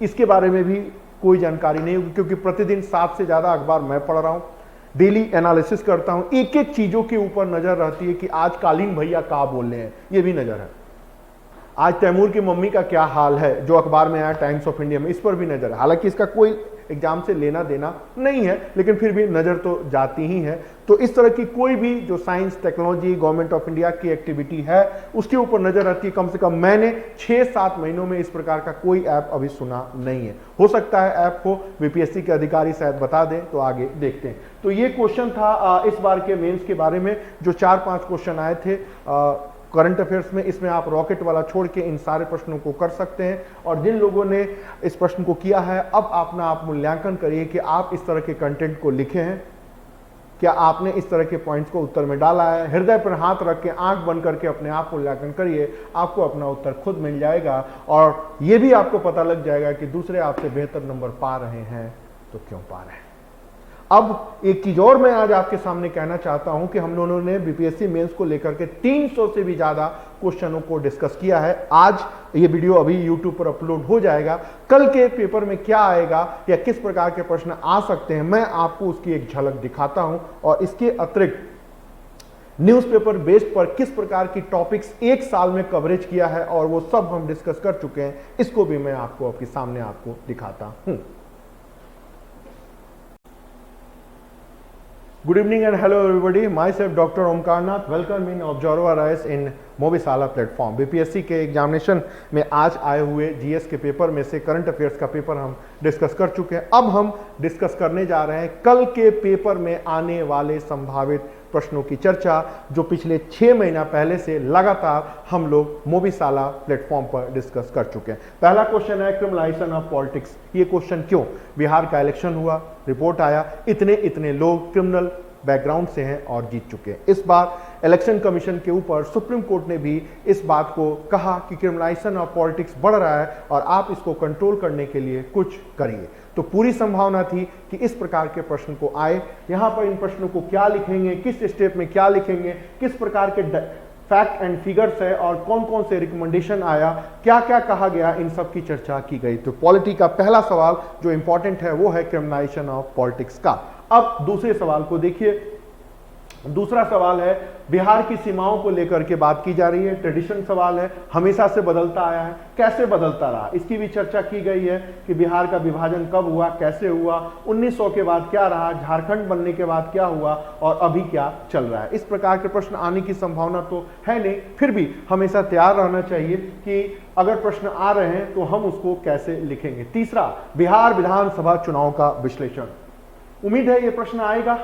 इसके बारे में भी कोई जानकारी नहीं होगी, क्योंकि प्रतिदिन 7 से ज़्यादा अखबार मैं पढ़ रहा हूँ, डेली एनालिसिस करता हूँ, एक एक चीज़ों के ऊपर नज़र रहती है कि आज कालीन भैया क्या बोल रहे हैं, ये भी नज़र है। आज तैमूर की मम्मी का क्या हाल है जो अखबार में आया टाइम्स ऑफ इंडिया में, इस पर भी नज़र है। हालांकि इसका कोई एग्जाम से लेना देना नहीं है, लेकिन फिर भी नज़र तो जाती ही है। तो इस तरह की कोई भी जो science, technology, government of India की एक्टिविटी है उसके ऊपर नज़र रहती है। कम से कम मैंने 6-7 महीनों में इस प्रकार का कोई ऐप अभी सुना नहीं है। हो सकता है ऐप को BPSC के अधिकारी शायद बता दें, तो आगे देखते हैं। तो ये क्वेश्चन था इस बार के मेंस के बारे में, जो 4-5 क्वेश्चन आए थे करंट अफेयर्स में। इसमें आप रॉकेट वाला छोड़ के इन सारे प्रश्नों को कर सकते हैं, और जिन लोगों ने इस प्रश्न को किया है, अब अपना आप मूल्यांकन करिए कि आप इस तरह के कंटेंट को लिखे हैं, क्या आपने इस तरह के पॉइंट्स को उत्तर में डाला है। हृदय पर हाथ रख के आंख बंद करके अपने आप मूल्यांकन करिए, आपको अपना उत्तर खुद मिल जाएगा, और यह भी आपको पता लग जाएगा कि दूसरे आपसे बेहतर नंबर पा रहे हैं तो क्यों पा रहे हैं। अब एक चीज और मैं आज आपके सामने कहना चाहता हूं कि हम लोगों ने BPSC मेंस को लेकर के 300 से भी ज्यादा क्वेश्चनों को डिस्कस किया है। आज ये वीडियो अभी YouTube पर अपलोड हो जाएगा। कल के पेपर में क्या आएगा या किस प्रकार के प्रश्न आ सकते हैं, मैं आपको उसकी एक झलक दिखाता हूं, और इसके अतिरिक्त न्यूज़पेपर बेस्ड पर किस प्रकार की टॉपिक्स एक साल में कवरेज किया है, और वो सब हम डिस्कस कर चुके हैं, इसको भी मैं आपको आपके सामने आपको दिखाता हूं। Good evening and hello everybody. Myself Dr. Omkar Nath. Welcome in Observer Rise in Mobisala platform. BPSC के एग्जामिनेशन में आज आए हुए GS के पेपर में से करंट अफेयर्स का पेपर हम डिस्कस कर चुके हैं। अब हम डिस्कस करने जा रहे हैं कल के पेपर में आने वाले संभावित प्रश्नों की चर्चा, जो पिछले 6 महीना पहले से लगातार हम लोग मोबिसाला प्लेटफॉर्म पर डिस्कस कर चुके हैं। पहला क्वेश्चन है क्रिमिनलाइजेशन ऑफ पॉलिटिक्स। ये क्वेश्चन क्यों? बिहार का इलेक्शन हुआ, रिपोर्ट आया, इतने लोग क्रिमिनल बैकग्राउंड से हैं और जीत चुके हैं। इस बार इलेक्शन कमीशन के ऊपर सुप्रीम कोर्ट ने भी इस बात को कहा कि क्रिमिनलाइजेशन ऑफ पॉलिटिक्स बढ़ रहा है और आप इसको कंट्रोल करने के लिए कुछ करिए। तो पूरी संभावना थी कि इस प्रकार के प्रश्न को आए। यहाँ पर इन प्रश्नों को क्या लिखेंगे, किस स्टेप में क्या लिखेंगे, किस प्रकार के फैक्ट एंड फिगर्स है और कौन कौन से रिकमेंडेशन आया, क्या क्या कहा गया, इन सब की चर्चा की गई। तो पॉलिटी का पहला सवाल जो इंपॉर्टेंट है वो है क्रिमिनलाइजेशन ऑफ पॉलिटिक्स का। अब दूसरे सवाल को देखिए। दूसरा सवाल है बिहार की सीमाओं को लेकर के बात की जा रही है। ट्रेडिशन सवाल है, हमेशा से बदलता आया है, कैसे बदलता रहा, इसकी भी चर्चा की गई है कि बिहार का विभाजन कब हुआ, कैसे हुआ, 1900 के बाद क्या रहा, झारखंड बनने के बाद क्या हुआ और अभी क्या चल रहा है। इस प्रकार के प्रश्न आने की संभावना तो है नहीं, फिर भी हमेशा तैयार रहना चाहिए कि अगर प्रश्न आ रहे हैं तो हम उसको कैसे लिखेंगे। तीसरा, बिहार विधानसभा चुनाव का विश्लेषण। उम्मीद है ये प्रश्न आएगा,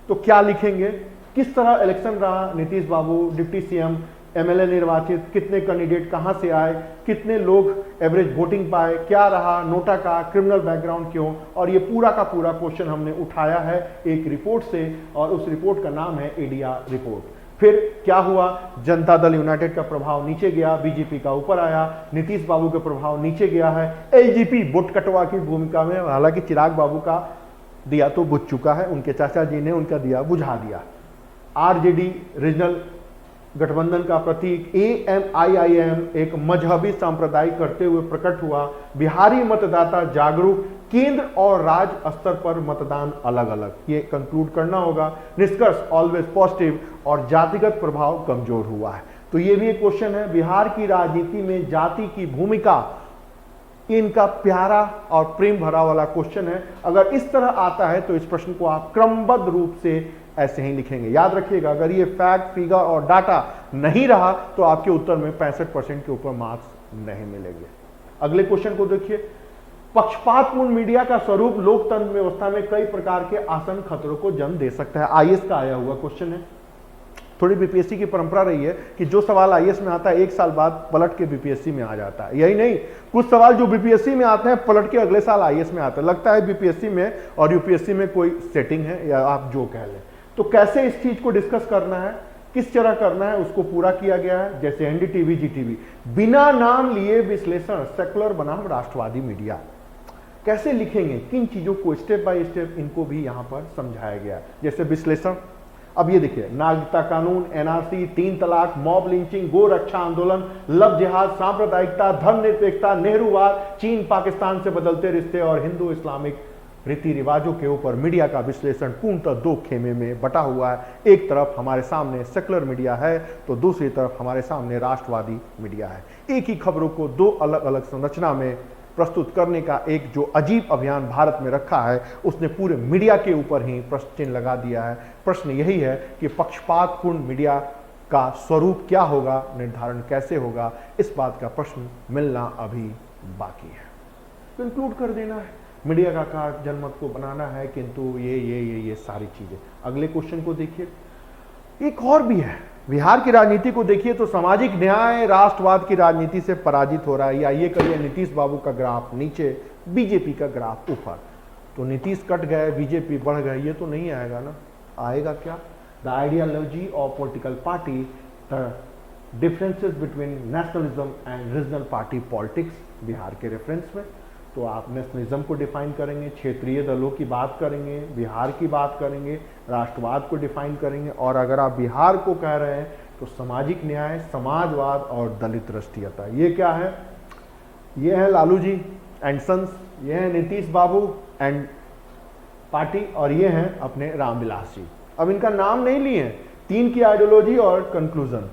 तो क्या लिखेंगे, किस तरह इलेक्शन रहा, नीतीश बाबू डिप्टी सीएम, एमएलए निर्वाचित, कितने कैंडिडेट कहां से आए, कितने लोग एवरेज वोटिंग पाए, क्या रहा नोटा का, क्रिमिनल बैकग्राउंड क्यों, और ये पूरा का पूरा क्वेश्चन हमने उठाया है एक रिपोर्ट से और उस रिपोर्ट का नाम है एडीआर रिपोर्ट। फिर क्या हुआ, जनता दल यूनाइटेड का प्रभाव नीचे गया, बीजेपी का ऊपर आया, नीतीश बाबू का प्रभाव नीचे गया है, एलजीपी वोट कटवा की भूमिका में, हालांकि चिराग बाबू का दिया तो बुझ चुका है, उनके चाचा जी ने उनका दिया बुझा दिया। आरजेडी रीजनल गठबंधन का प्रतीक एएमआईआईएम एक मजहबी सांप्रदायिक करते हुए प्रकट हुआ। बिहारी मतदाता जागरूक, केंद्र और राज्य स्तर पर मतदान अलग अलग, ये कंक्लूड करना होगा। निष्कर्ष ऑलवेज पॉजिटिव और जातिगत प्रभाव कमजोर हुआ है। तो ये भी एक क्वेश्चन है, बिहार की राजनीति में जाति की भूमिका, इनका प्यारा और प्रेम भरा वाला क्वेश्चन है। अगर इस तरह आता है तो इस प्रश्न को आप क्रमबद्ध रूप से ऐसे ही लिखेंगे। याद रखिएगा, अगर ये फैक्ट, फिगर और डाटा नहीं रहा तो आपके उत्तर में 65% के ऊपर मार्क्स नहीं मिलेंगे। अगले क्वेश्चन को देखिए। पक्षपातपूर्ण मीडिया का स्वरूप लोकतंत्र व्यवस्था में कई प्रकार के आसन खतरों को जन्म दे सकता है। आईएएस का आया हुआ क्वेश्चन है। थोड़ी बीपीएससी की परंपरा रही है कि जो सवाल आईएएस में आता है एक साल बाद पलट के बीपीएससी में आ जाता है। यही नहीं, कुछ सवाल जो बीपीएससी में आते हैं पलट के अगले साल आईएएस में आते हैं। लगता है बीपीएससी में और यूपीएससी में कोई सेटिंग है, या आप जो कह लें। तो कैसे इस चीज को डिस्कस करना है, किस तरह करना है, उसको पूरा किया गया है। जैसे एनडीटीवी, जीटीवी, बिना नाम लिए विश्लेषण, सेकुलर बनाम राष्ट्रवादी मीडिया, कैसे लिखेंगे, किन चीजों को स्टेप बाय स्टेप इनको भी यहां पर समझाया गया। जैसे विश्लेषण, अब ये देखिए, नागरिकता कानून, एनआरसी, 3 तलाक, मॉब लिंचिंग, गो रक्षा आंदोलन, लव जिहाद, सांप्रदायिकता, धर्मनिरपेक्षता, नेहरूवाद, चीन पाकिस्तान से बदलते रिश्ते और हिंदू इस्लामिक रीति रिवाजों के ऊपर मीडिया का विश्लेषण पूर्णतः 2 खेमे में बटा हुआ है। एक तरफ हमारे सामने सेकुलर मीडिया है तो दूसरी तरफ हमारे सामने राष्ट्रवादी मीडिया है। एक ही खबरों को 2 अलग अलग संरचना में प्रस्तुत करने का एक जो अजीब अभियान भारत में रखा है, उसने पूरे मीडिया के ऊपर ही प्रश्न चिन्ह लगा दिया है। प्रश्न यही है कि पक्षपातपूर्ण मीडिया का स्वरूप क्या होगा, निर्धारण कैसे होगा, इस बात का प्रश्न मिलना अभी बाकी है। कंक्लूड कर देना है, मीडिया का कार्य जनमत को बनाना है, किंतु ये सारी चीजें। अगले क्वेश्चन को देखिए। एक और भी है, बिहार की राजनीति को देखिए तो सामाजिक न्याय राष्ट्रवाद की राजनीति से पराजित हो रहा है। या ये करिए, नीतीश बाबू का ग्राफ नीचे, बीजेपी का ग्राफ ऊपर। तो नीतीश कट गए, बीजेपी बढ़ गए, ये तो नहीं आएगा ना। आएगा क्या? The ideology of political party, the differences between nationalism and regional party politics. Bihar के रेफरेंस में तो आप नेशनलिज्म को डिफाइन करेंगे, क्षेत्रीय दलों की बात करेंगे, बिहार की बात करेंगे, राष्ट्रवाद को डिफाइन करेंगे, और अगर आप बिहार को कह रहे हैं तो सामाजिक न्याय, समाजवाद और दलित राष्ट्रीयता। ये क्या है? ये है लालू जी एंड सन्स, ये है नीतीश बाबू एंड पार्टी, और ये हैं अपने रामविलास जी। अब इनका नाम नहीं लिए, 3 की आइडियोलॉजी और कंक्लूजन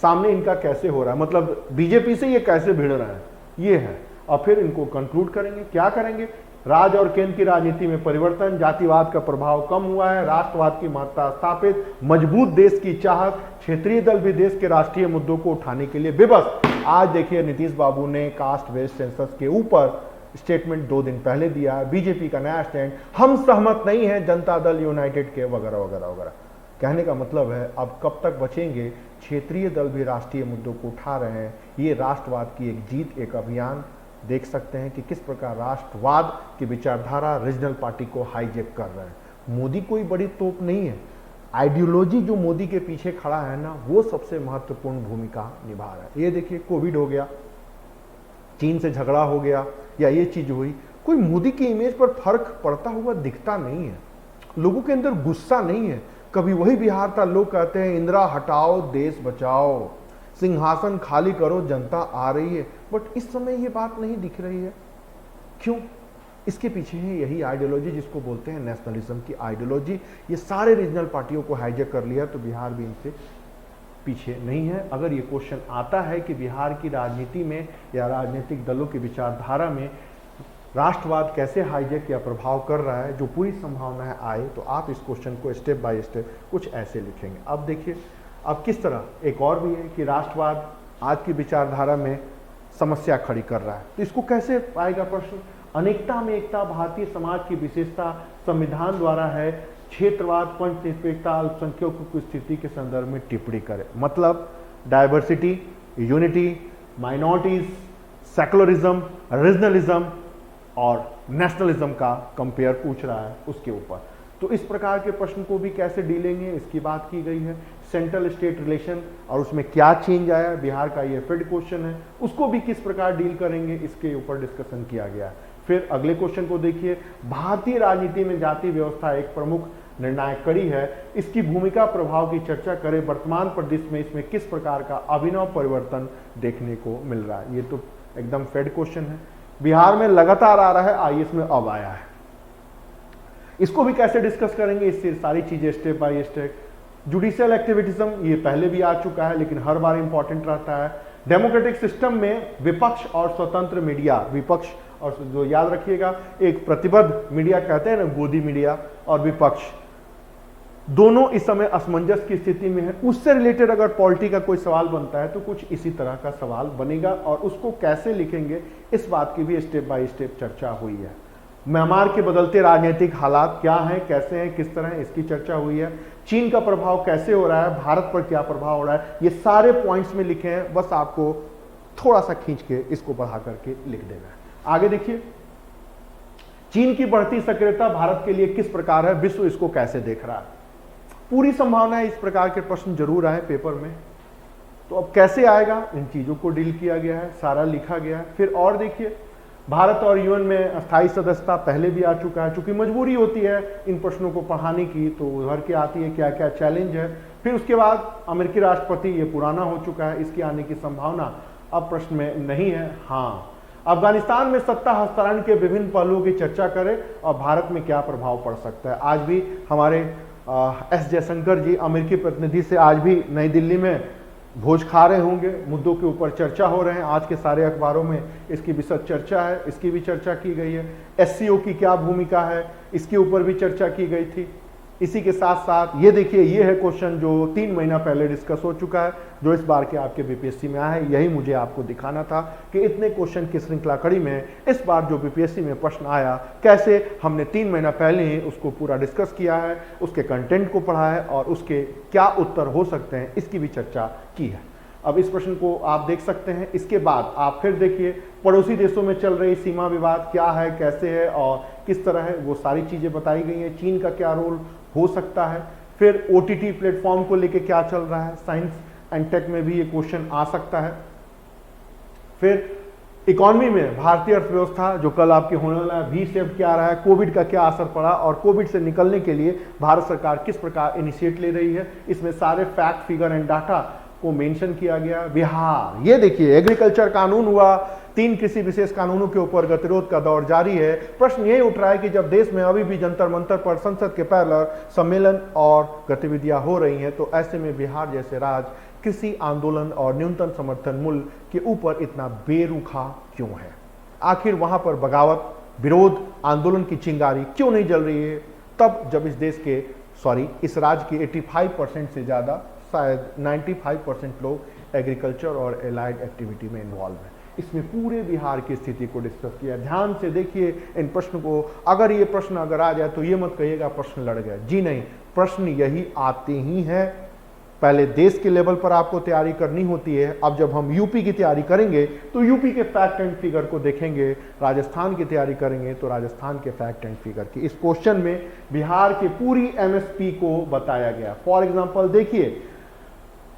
सामने इनका कैसे हो रहा है, मतलब बीजेपी से ये कैसे भिड़ रहे हैं, ये है। और फिर इनको कंक्लूड करेंगे। क्या करेंगे? राज्य और केंद्र की राजनीति में परिवर्तन, जातिवाद का प्रभाव कम हुआ है, राष्ट्रवाद की महत्ता स्थापित, मजबूत देश की चाहत, क्षेत्रीय दल भी देश के राष्ट्रीय मुद्दों को उठाने के लिए विवश। आज देखिए, नीतीश बाबू ने कास्ट बेस्ड सेंसस के ऊपर स्टेटमेंट 2 दिन पहले दिया है। बीजेपी का नया स्टैंड, हम सहमत नहीं है जनता दल यूनाइटेड के, वगैरह वगैरह वगैरह। कहने का मतलब है अब कब तक बचेंगे, क्षेत्रीय दल भी राष्ट्रीय मुद्दों को उठा रहे हैं। ये राष्ट्रवाद की एक जीत, एक अभियान। देख सकते हैं कि किस प्रकार राष्ट्रवाद की विचारधारा रीजनल पार्टी को हाईजैक कर रहे हैं। मोदी कोई बड़ी तोप नहीं है, आइडियोलॉजी जो मोदी के पीछे खड़ा है ना, वो सबसे महत्वपूर्ण भूमिका निभा रहा है। ये देखिए, कोविड हो गया, चीन से झगड़ा हो गया, या ये चीज हुई, कोई मोदी की इमेज पर फर्क पड़ता हुआ दिखता नहीं है। लोगों के अंदर गुस्सा नहीं है, कभी वही बिहार था, लोग कहते हैं इंदिरा हटाओ देश बचाओ, सिंहासन खाली करो जनता आ रही है, बट इस समय ये बात नहीं दिख रही है। क्यों? इसके पीछे है यही आइडियोलॉजी जिसको बोलते हैं नेशनलिज्म की आइडियोलॉजी। ये सारे रीजनल पार्टियों को हाईजैक कर लिया, तो बिहार भी इनसे पीछे नहीं है। अगर ये क्वेश्चन आता है कि बिहार की राजनीति में या राजनीतिक दलों की विचारधारा में राष्ट्रवाद कैसे हाईजैक या प्रभाव कर रहा है, जो पूरी संभावना है आए, तो आप इस क्वेश्चन को स्टेप बाय स्टेप कुछ ऐसे लिखेंगे। अब देखिए अब किस तरह एक और भी है कि राष्ट्रवाद आज की विचारधारा में समस्या खड़ी कर रहा है, तो इसको कैसे आएगा प्रश्न। अनेकता में एकता भारतीय समाज की विशेषता संविधान द्वारा है, क्षेत्रवाद पंचनिरपेक्षता अल्पसंख्यकों की स्थिति के संदर्भ में टिप्पणी करे। मतलब diversity, unity, minorities, secularism, regionalism और नेशनलिज्म का कंपेयर पूछ रहा है उसके ऊपर। तो इस प्रकार के प्रश्न को भी कैसे डीलेंगे इसकी बात की गई है। सेंट्रल स्टेट रिलेशन और उसमें क्या चेंज आया, बिहार का ये फिड क्वेश्चन है, उसको भी किस प्रकार डील करेंगे इसके ऊपर डिस्कशन किया गया। फिर अगले क्वेश्चन को देखिए, भारतीय राजनीति में जाति व्यवस्था एक प्रमुख निर्णायक कड़ी है, इसकी भूमिका प्रभाव की चर्चा करें, वर्तमान परिदृश्य में इसमें किस प्रकार का अभिनव परिवर्तन देखने को मिल रहा है। ये तो एकदम फेड क्वेश्चन है, बिहार में लगातार आ रहा है, आईएएस में अब आया है। इसको भी कैसे डिस्कस करेंगे, इससे सारी चीजें step by step. Judicial activism ये पहले भी आ चुका है लेकिन हर बार इंपॉर्टेंट रहता है। डेमोक्रेटिक सिस्टम में विपक्ष और स्वतंत्र मीडिया, विपक्ष और जो याद रखिएगा एक प्रतिबद्ध मीडिया कहते हैं ना, गोदी मीडिया और विपक्ष दोनों इस समय असमंजस की स्थिति में है। उससे रिलेटेड अगर पॉलिटी का कोई सवाल बनता है तो कुछ इसी तरह का सवाल बनेगा और उसको कैसे लिखेंगे इस बात की भी स्टेप बाय स्टेप चर्चा हुई है। म्यांमार के बदलते राजनीतिक हालात क्या हैं, कैसे हैं, किस तरह है, इसकी चर्चा हुई है। चीन का प्रभाव कैसे हो रहा है, भारत पर क्या प्रभाव हो रहा है, ये सारे पॉइंट्स में लिखे हैं, बस आपको थोड़ा सा खींच के इसको बढ़ा करके लिख देना है। आगे देखिए, चीन की बढ़ती सक्रियता भारत के लिए किस प्रकार है, विश्व इसको कैसे देख रहा है। पूरी संभावना है इस प्रकार के प्रश्न जरूर आए पेपर में, तो अब कैसे आएगा इन चीजों को डील किया गया है, सारा लिखा गया है। फिर और देखिए, भारत और यूएन में अस्थायी सदस्यता पहले भी आ चुका है, चूंकि मजबूरी होती है इन प्रश्नों को पढ़ाने की, तो उभर के आती है क्या क्या चैलेंज है। फिर उसके बाद अमेरिकी राष्ट्रपति, ये पुराना हो चुका है, इसकी आने की संभावना अब प्रश्न में नहीं है। हाँ, अफगानिस्तान में सत्ता हस्तांतरण के विभिन्न पहलुओं की चर्चा करें और भारत में क्या प्रभाव पड़ सकता है। आज भी हमारे एस जयशंकर जी अमेरिकी प्रतिनिधि से आज भी नई दिल्ली में भोज खा रहे होंगे, मुद्दों के ऊपर चर्चा हो रहे हैं, आज के सारे अखबारों में इसकी विशद चर्चा है, इसकी भी चर्चा की गई है। एससीओ की क्या भूमिका है, इसके ऊपर भी चर्चा की गई थी। इसी के साथ साथ ये देखिए, ये है क्वेश्चन जो 3 महीना पहले डिस्कस हो चुका है, जो इस बार के आपके बीपीएससी में आया है। यही मुझे आपको दिखाना था कि इतने क्वेश्चन की श्रृंखला कड़ी में इस बार जो बीपीएससी में प्रश्न आया, कैसे हमने 3 महीना पहले ही उसको पूरा डिस्कस किया है, उसके कंटेंट को पढ़ा है और उसके क्या उत्तर हो सकते हैं इसकी भी चर्चा की है। अब इस प्रश्न को आप देख सकते हैं। इसके बाद आप फिर देखिए, पड़ोसी देशों में चल रही सीमा विवाद क्या है, कैसे है और किस तरह है, वो सारी चीजें बताई गई हैं। चीन का क्या रोल हो सकता है, फिर ओटीटी प्लेटफॉर्म को लेके क्या चल रहा है, साइंस एंड टेक में भी ये क्वेश्चन आ सकता है। फिर इकोनॉमी में भारतीय अर्थव्यवस्था जो कल आपके होने वाला है, वी शेप क्या रहा है, कोविड का क्या असर पड़ा और कोविड से निकलने के लिए भारत सरकार किस प्रकार इनिशिएट ले रही है, इसमें सारे फैक्ट, फिगर एंड डाटा को मेंशन किया गया। बिहार, ये देखिए, एग्रीकल्चर कानून हुआ, 3 कृषि विशेष कानूनों के ऊपर गतिरोध का दौर जारी है। प्रश्न यही उठ रहा है कि जब देश में अभी भी जंतर मंतर पर संसद के पैरलर सम्मेलन और गतिविधियां हो रही हैं, तो ऐसे में बिहार जैसे राज्य कृषि आंदोलन और न्यूनतम समर्थन मूल्य के ऊपर इतना बेरुखा क्यों है। आखिर वहां पर बगावत, विरोध, आंदोलन की चिंगारी क्यों नहीं जल रही है, तब जब इस राज्य के 85% से ज्यादा, शायद 95% लोग एग्रीकल्चर और एलाइड एक्टिविटी में इन्वॉल्व हैं। इसमें पूरे बिहार की स्थिति को डिस्कस किया। ध्यान से देखिए इन प्रश्न को, अगर ये प्रश्न अगर आ जाए तो ये मत कहिएगा प्रश्न लड़ गए, जी नहीं, प्रश्न यही आते ही हैं। पहले देश के लेवल पर आपको तैयारी करनी होती है। अब जब हम यूपी की तैयारी करेंगे तो यूपी के फैक्ट एंड फिगर को देखेंगे, राजस्थान की तैयारी करेंगे तो राजस्थान के फैक्ट एंड फिगर की। इस क्वेश्चन में बिहार की पूरी एमएसपी को बताया गया। फॉर एग्जांपल देखिए,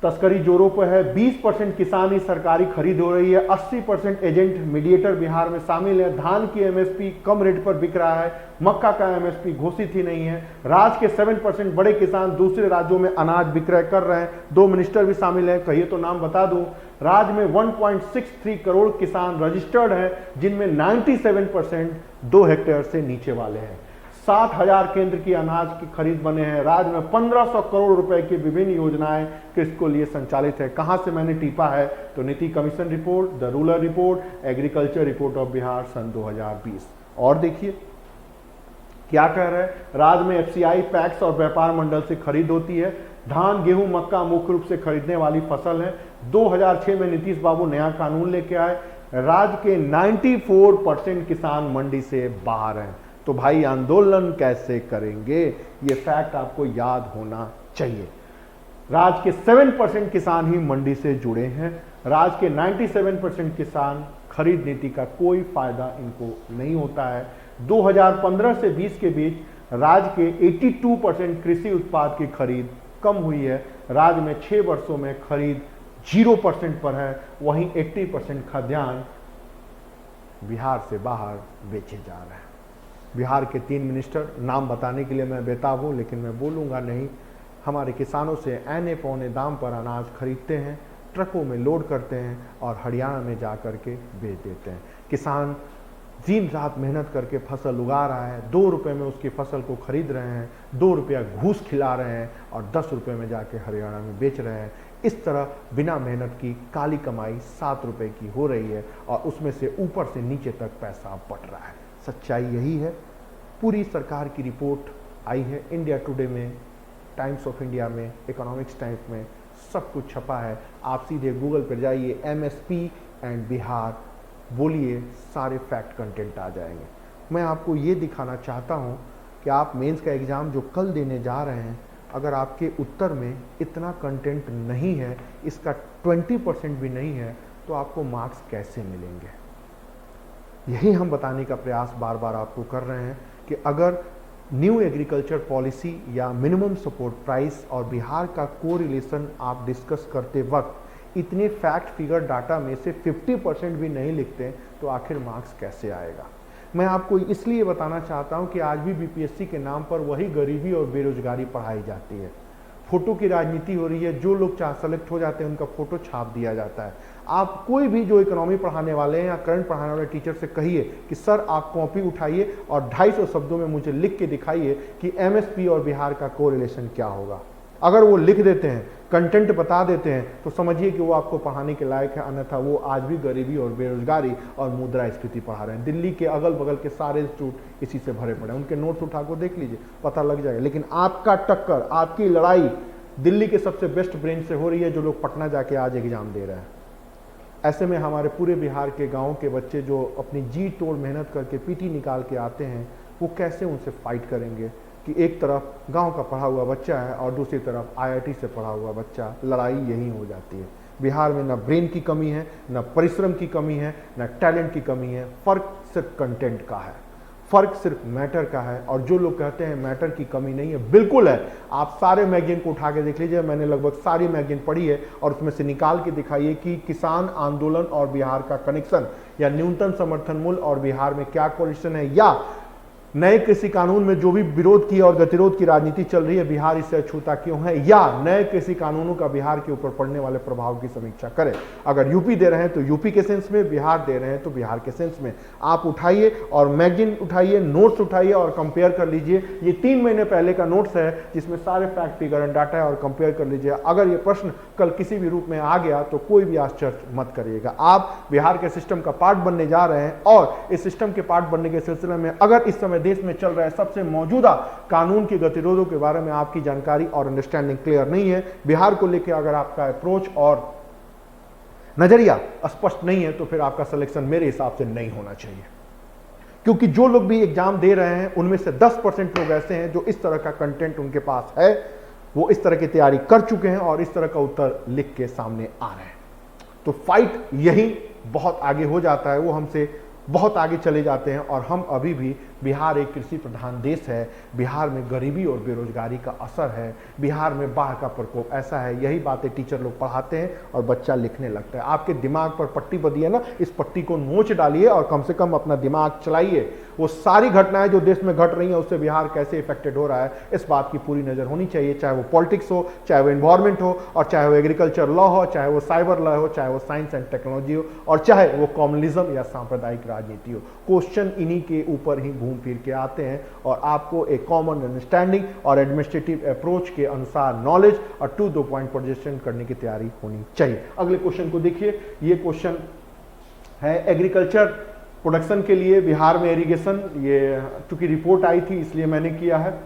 तस्करी जोरों पर है। 20% किसान ही सरकारी खरीद हो रही है। 80% एजेंट मीडिएटर बिहार में शामिल है। धान की एमएसपी कम रेट पर बिक रहा है। मक्का का एमएसपी घोषित ही नहीं है। राज्य के 7% बड़े किसान दूसरे राज्यों में अनाज विक्रय कर रहे हैं। 2 मिनिस्टर भी शामिल हैं, कहिए तो नाम बता दूं। राज्य में 1.63 करोड़ किसान रजिस्टर्ड हैं, जिनमें 97% 2 हेक्टेयर से नीचे वाले हैं। 7,000 केंद्र की अनाज की खरीद बने हैं। राज्य में 1500 करोड़ रुपए की विभिन्न योजनाएं किसको लिए संचालित है। कहां से मैंने टीपा है तो NITI commission report, the rural report, agriculture report of Bihar सन 2020। और देखिए क्या कह रहे हैं, राज्य में एफसीआई, पैक्स और व्यापार मंडल से खरीद होती है। धान, गेहूं, मक्का मुख्य रूप से खरीदने वाली फसल है। 2006 में नीतीश बाबू नया कानून लेके आए। राज्य के 94% किसान मंडी से बाहर हैं। तो भाई आंदोलन कैसे करेंगे, ये फैक्ट आपको याद होना चाहिए। राज्य के 7% किसान ही मंडी से जुड़े हैं। राज्य के 97% किसान खरीद नीति का कोई फायदा इनको नहीं होता है। 2015 से 20 के बीच राज्य के 82% कृषि उत्पाद की खरीद कम हुई है। राज्य में 6 वर्षों में खरीद 0% पर है। वहीं 80% खाद्यान्न बिहार से बाहर बेचे जा रहे हैं। बिहार के 3 मिनिस्टर, नाम बताने के लिए मैं बेताब हूँ लेकिन मैं बोलूँगा नहीं, हमारे किसानों से ऐने पौने दाम पर अनाज खरीदते हैं, ट्रकों में लोड करते हैं और हरियाणा में जा कर के बेच देते हैं। किसान दिन रात मेहनत करके फसल उगा रहा है, 2 रुपये में उसकी फसल को खरीद रहे हैं, 2 रुपया घूस खिला रहे हैं और 10 रुपये में जाके हरियाणा में बेच रहे हैं। इस तरह बिना मेहनत की काली कमाई 7 रुपये की हो रही है और उसमें से ऊपर से नीचे तक पैसा बट रहा है। सच्चाई यही है। पूरी सरकार की रिपोर्ट आई है, इंडिया टुडे में, टाइम्स ऑफ इंडिया में, इकोनॉमिक्स टाइम्स में, सब कुछ छपा है। आप सीधे गूगल पर जाइए, एमएसपी एंड बिहार बोलिए, सारे फैक्ट कंटेंट आ जाएंगे। मैं आपको ये दिखाना चाहता हूँ कि आप मेंस का एग्ज़ाम जो कल देने जा रहे हैं, अगर आपके उत्तर में इतना कंटेंट नहीं है, इसका 20% भी नहीं है, तो आपको मार्क्स कैसे मिलेंगे। यही हम बताने का प्रयास बार बार आपको कर रहे हैं कि अगर न्यू एग्रीकल्चर पॉलिसी या मिनिमम सपोर्ट प्राइस और बिहार का कोरिलेशन आप डिस्कस करते वक्त इतने फैक्ट फिगर डाटा में से 50% भी नहीं लिखते तो आखिर मार्क्स कैसे आएगा। मैं आपको इसलिए बताना चाहता हूं कि आज भी बीपीएससी के नाम पर वही गरीबी और बेरोजगारी पढ़ाई जाती है। फोटो की राजनीति हो रही है, जो लोग चाहे सेलेक्ट हो जाते हैं उनका फोटो छाप दिया जाता है। आप कोई भी जो इकोनॉमी पढ़ाने वाले हैं या करंट पढ़ाने वाले टीचर से कहिए कि सर आप कॉपी उठाइए और 250 शब्दों में मुझे लिख के दिखाइए कि एमएसपी और बिहार का कोरिलेशन क्या होगा। अगर वो लिख देते हैं, कंटेंट बता देते हैं, तो समझिए कि वो आपको पढ़ाने के लायक है, अन्यथा वो आज भी गरीबी और बेरोजगारी और मुद्रास्फीति पढ़ा रहे हैं। दिल्ली के अगल बगल के सारे इंस्टीट्यूट इसी से भरे पड़े हैं, उनके नोट्स उठा को देख लीजिए, पता लग जाएगा। लेकिन आपका टक्कर, आपकी लड़ाई दिल्ली के सबसे बेस्ट ब्रेन से हो रही है, जो लोग पटना जाके आज एग्जाम दे रहे हैं। ऐसे में हमारे पूरे बिहार के गाँव के बच्चे जो अपनी जी तोड़ मेहनत करके पीटी निकाल के आते हैं, वो कैसे उनसे फाइट करेंगे कि एक तरफ गांव का पढ़ा हुआ बच्चा है और दूसरी तरफ आईआईटी से पढ़ा हुआ बच्चा। लड़ाई यही हो जाती है। बिहार में न ब्रेन की कमी है, न परिश्रम की कमी है, न टैलेंट की कमी है। फर्क सिर्फ कंटेंट का है, फर्क सिर्फ मैटर का है। और जो लोग कहते हैं मैटर की कमी नहीं है, बिल्कुल है। आप सारे मैगजीन को उठा के देख लीजिए, मैंने लगभग सारी मैगजीन पढ़ी है, और उसमें से निकाल के दिखाइए कि किसान आंदोलन और बिहार का कनेक्शन, या न्यूनतम समर्थन मूल्य और बिहार में क्या कोरिलेशन है, या नए कृषि कानून में जो भी विरोध की और गतिरोध की राजनीति चल रही है, बिहार इससे अछूता क्यों है, या नए कृषि कानूनों का बिहार के ऊपर पड़ने वाले प्रभाव की समीक्षा करें। अगर यूपी दे रहे हैं तो यूपी के सेंस में, बिहार दे रहे हैं तो बिहार के सेंस में। आप उठाइए और मैगजीन उठाइए, नोट्स उठाइए और कंपेयर कर लीजिए। ये 3 महीने पहले का नोट्स है जिसमें सारे फैक्ट फिगर एंड डाटा है, और कंपेयर कर लीजिए। अगर ये प्रश्न कल किसी भी रूप में आ गया तो कोई भी आश्चर्य मत करिएगा। आप बिहार के सिस्टम का पार्ट बनने जा रहे हैं, और इस सिस्टम के पार्ट बनने के सिलसिले में अगर इस समय देश में चल रहा है सबसे मौजूदा कानून के गतिरोधों के बारे में आपकी जानकारी और अंडरस्टैंडिंग क्लियर नहीं है, बिहार को लेकर अगर आपका अप्रोच और नजरिया स्पष्ट नहीं है, तो फिर आपका सिलेक्शन मेरे हिसाब से नहीं होना चाहिए। क्योंकि जो लोग भी एग्जाम दे रहे हैं उनमें से 10% लोग ऐसे हैं जो इस तरह का कंटेंट उनके पास है, वो इस तरह की तैयारी कर चुके हैं और इस तरह का उत्तर लिख के सामने आ रहे हैं। तो फाइट यही बहुत आगे हो जाता है, वो हमसे बहुत आगे चले जाते हैं, और हम अभी भी बिहार एक कृषि प्रधान देश है, बिहार में गरीबी और बेरोजगारी का असर है, बिहार में बाढ़ का प्रकोप ऐसा है, यही बातें टीचर लोग पढ़ाते हैं और बच्चा लिखने लगता है। आपके दिमाग पर पट्टी बंधी है ना, इस पट्टी को नोच डालिए और कम से कम अपना दिमाग चलाइए। वो सारी घटनाएं जो देश में घट रही हैं उससे बिहार कैसे इफेक्टेड हो रहा है, इस बात की पूरी नजर होनी चाहिए, चाहे वो पॉलिटिक्स हो, चाहे वो एनवायरमेंट हो, और चाहे वो एग्रीकल्चर लॉ हो, चाहे वो साइबर लॉ हो, चाहे वो साइंस एंड टेक्नोलॉजी हो, और चाहे वो कम्युनिज्म या सांप्रदायिक राजनीति हो। क्वेश्चन इन्हीं के ऊपर ही घूम फिर के आते हैं और आपको एक कॉमन अंडरस्टैंडिंग और एडमिनिस्ट्रेटिव अप्रोच के अनुसार नॉलेज और टू द पॉइंट प्रेजेंटेशन करने की तैयारी होनी चाहिए। अगले क्वेश्चन को देखिए, ये क्वेश्चन है एग्रीकल्चर प्रोडक्शन के लिए बिहार में इरिगेशन, ये चूंकि रिपोर्ट आई थी इसलिए मैंने किया है।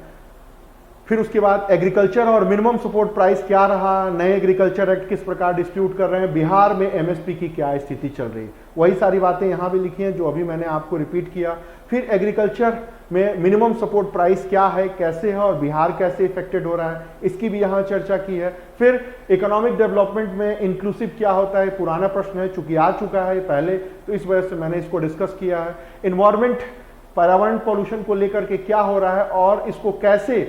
फिर उसके बाद एग्रीकल्चर और मिनिमम सपोर्ट प्राइस क्या रहा, नए एग्रीकल्चर एक्ट किस प्रकार डिस्प्यूट कर रहे हैं, बिहार में एमएसपी की क्या स्थिति चल रही है, वही सारी बातें यहाँ भी लिखी हैं जो अभी मैंने आपको रिपीट किया। फिर एग्रीकल्चर में मिनिमम सपोर्ट प्राइस क्या है, कैसे है और बिहार कैसे इफेक्टेड हो रहा है, इसकी भी यहाँ चर्चा की है। फिर इकोनॉमिक डेवलपमेंट में इंक्लूसिव क्या होता है, पुराना प्रश्न है, चूंकि आ चुका है पहले, तो इस वजह से मैंने इसको डिस्कस किया है। इन्वायरमेंट, पर्यावरण पॉल्यूशन को लेकर के क्या हो रहा है और इसको कैसे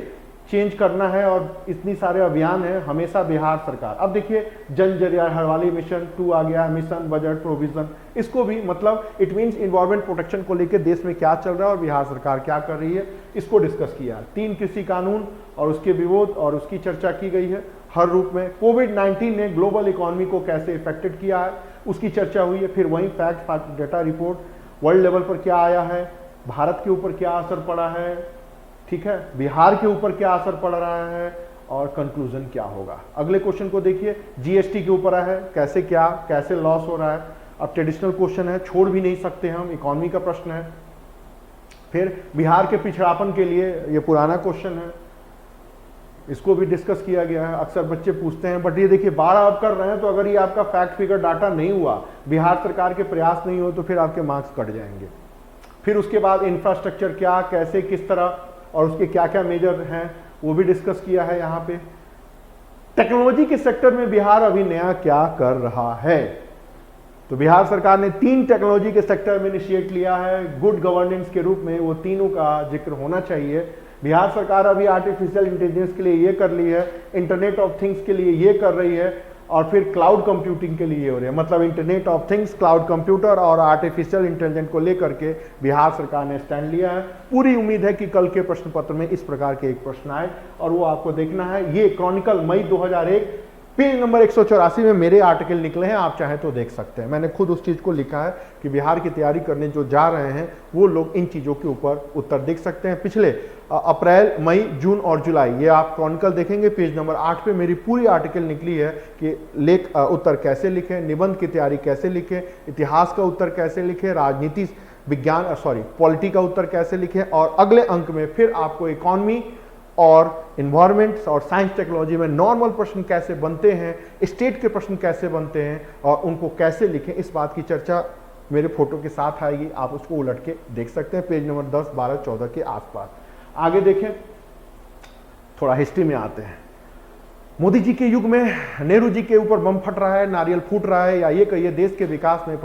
चेंज करना है, और इतनी सारे अभियान है हमेशा बिहार सरकार। अब देखिए जन हरवाली मिशन 2 आ गया, मिशन बजट प्रोविजन, इसको भी मतलब इट मींस इन्वायरमेंट प्रोटेक्शन को लेकर देश में क्या चल रहा है और बिहार सरकार क्या कर रही है, इसको डिस्कस किया। 3 कृषि कानून और उसके विरोध और उसकी चर्चा की गई है हर रूप में। कोविड-19 ने ग्लोबल इकोनॉमी को कैसे इफेक्टेड किया है उसकी चर्चा हुई है। फिर वही fact data report world level पर क्या आया है, भारत के ऊपर क्या असर पड़ा है, ठीक है, बिहार के ऊपर क्या असर पड़ रहा है और कंक्लूजन क्या होगा। अगले क्वेश्चन को देखिए, जीएसटी के ऊपर है, कैसे लॉस हो रहा है। अब ट्रेडिशनल क्वेश्चन है, छोड़ भी नहीं सकते हम, इकोनॉमी का प्रश्न है। फिर बिहार के पिछड़ापन के लिए ये पुराना क्वेश्चन है, इसको भी डिस्कस किया गया है, अक्सर बच्चे पूछते हैं। बट ये देखिए 12 आप कर रहे हैं, तो अगर ये आपका फैक्ट फिगर डाटा नहीं हुआ, बिहार सरकार के प्रयास नहीं हो, तो फिर आपके मार्क्स कट जाएंगे। फिर उसके बाद इंफ्रास्ट्रक्चर क्या, कैसे, किस तरह और उसके क्या क्या मेजर हैं वो भी डिस्कस किया है यहाँ पे। टेक्नोलॉजी के सेक्टर में बिहार अभी नया क्या कर रहा है, तो बिहार सरकार ने 3 टेक्नोलॉजी के सेक्टर में इनिशिएट लिया है गुड गवर्नेंस के रूप में, वो तीनों का जिक्र होना चाहिए। बिहार सरकार अभी आर्टिफिशियल इंटेलिजेंस के लिए ये कर ली है, इंटरनेट ऑफ थिंग्स के लिए ये कर रही है, और फिर क्लाउड कंप्यूटिंग के लिए हो रही है। मतलब internet of things, cloud computer और आर्टिफिशियल इंटेलिजेंस को लेकर के बिहार सरकार ने स्टैंड लिया है। पूरी उम्मीद है कि कल के प्रश्न पत्र में इस प्रकार के एक प्रश्न आए और वो आपको देखना है। ये क्रॉनिकल मई 2001 पेज नंबर 184 में मेरे आर्टिकल निकले हैं, आप चाहें तो देख सकते हैं। मैंने खुद उस चीज को लिखा है कि बिहार की तैयारी करने जो जा रहे हैं वो लोग इन चीजों के ऊपर उत्तर देख सकते हैं। पिछले अप्रैल, मई, जून और जुलाई, ये आप क्रॉनिकल देखेंगे पेज नंबर 8 पे मेरी पूरी आर्टिकल निकली है कि लेख उत्तर कैसे लिखें, निबंध की तैयारी कैसे लिखें, इतिहास का उत्तर कैसे लिखें, राजनीति विज्ञान पॉलिटी का उत्तर कैसे लिखें, और अगले अंक में फिर आपको इकोनॉमी और इन्वायरमेंट और साइंस टेक्नोलॉजी में नॉर्मल प्रश्न कैसे बनते हैं, स्टेट के प्रश्न कैसे बनते हैं और उनको कैसे लिखें, इस बात की चर्चा मेरे फोटो के साथ आएगी। आप उसको उलट के देख सकते हैं पेज नंबर 10, 12, 14 के आसपास। आगे देखें, थोड़ा हिस्ट्री में आते हैं। मोदी जी के युग में नेहरू जी के ऊपर बम फट रहा है, नारियल फूट रहा है, या ये कहिए देश के विकास में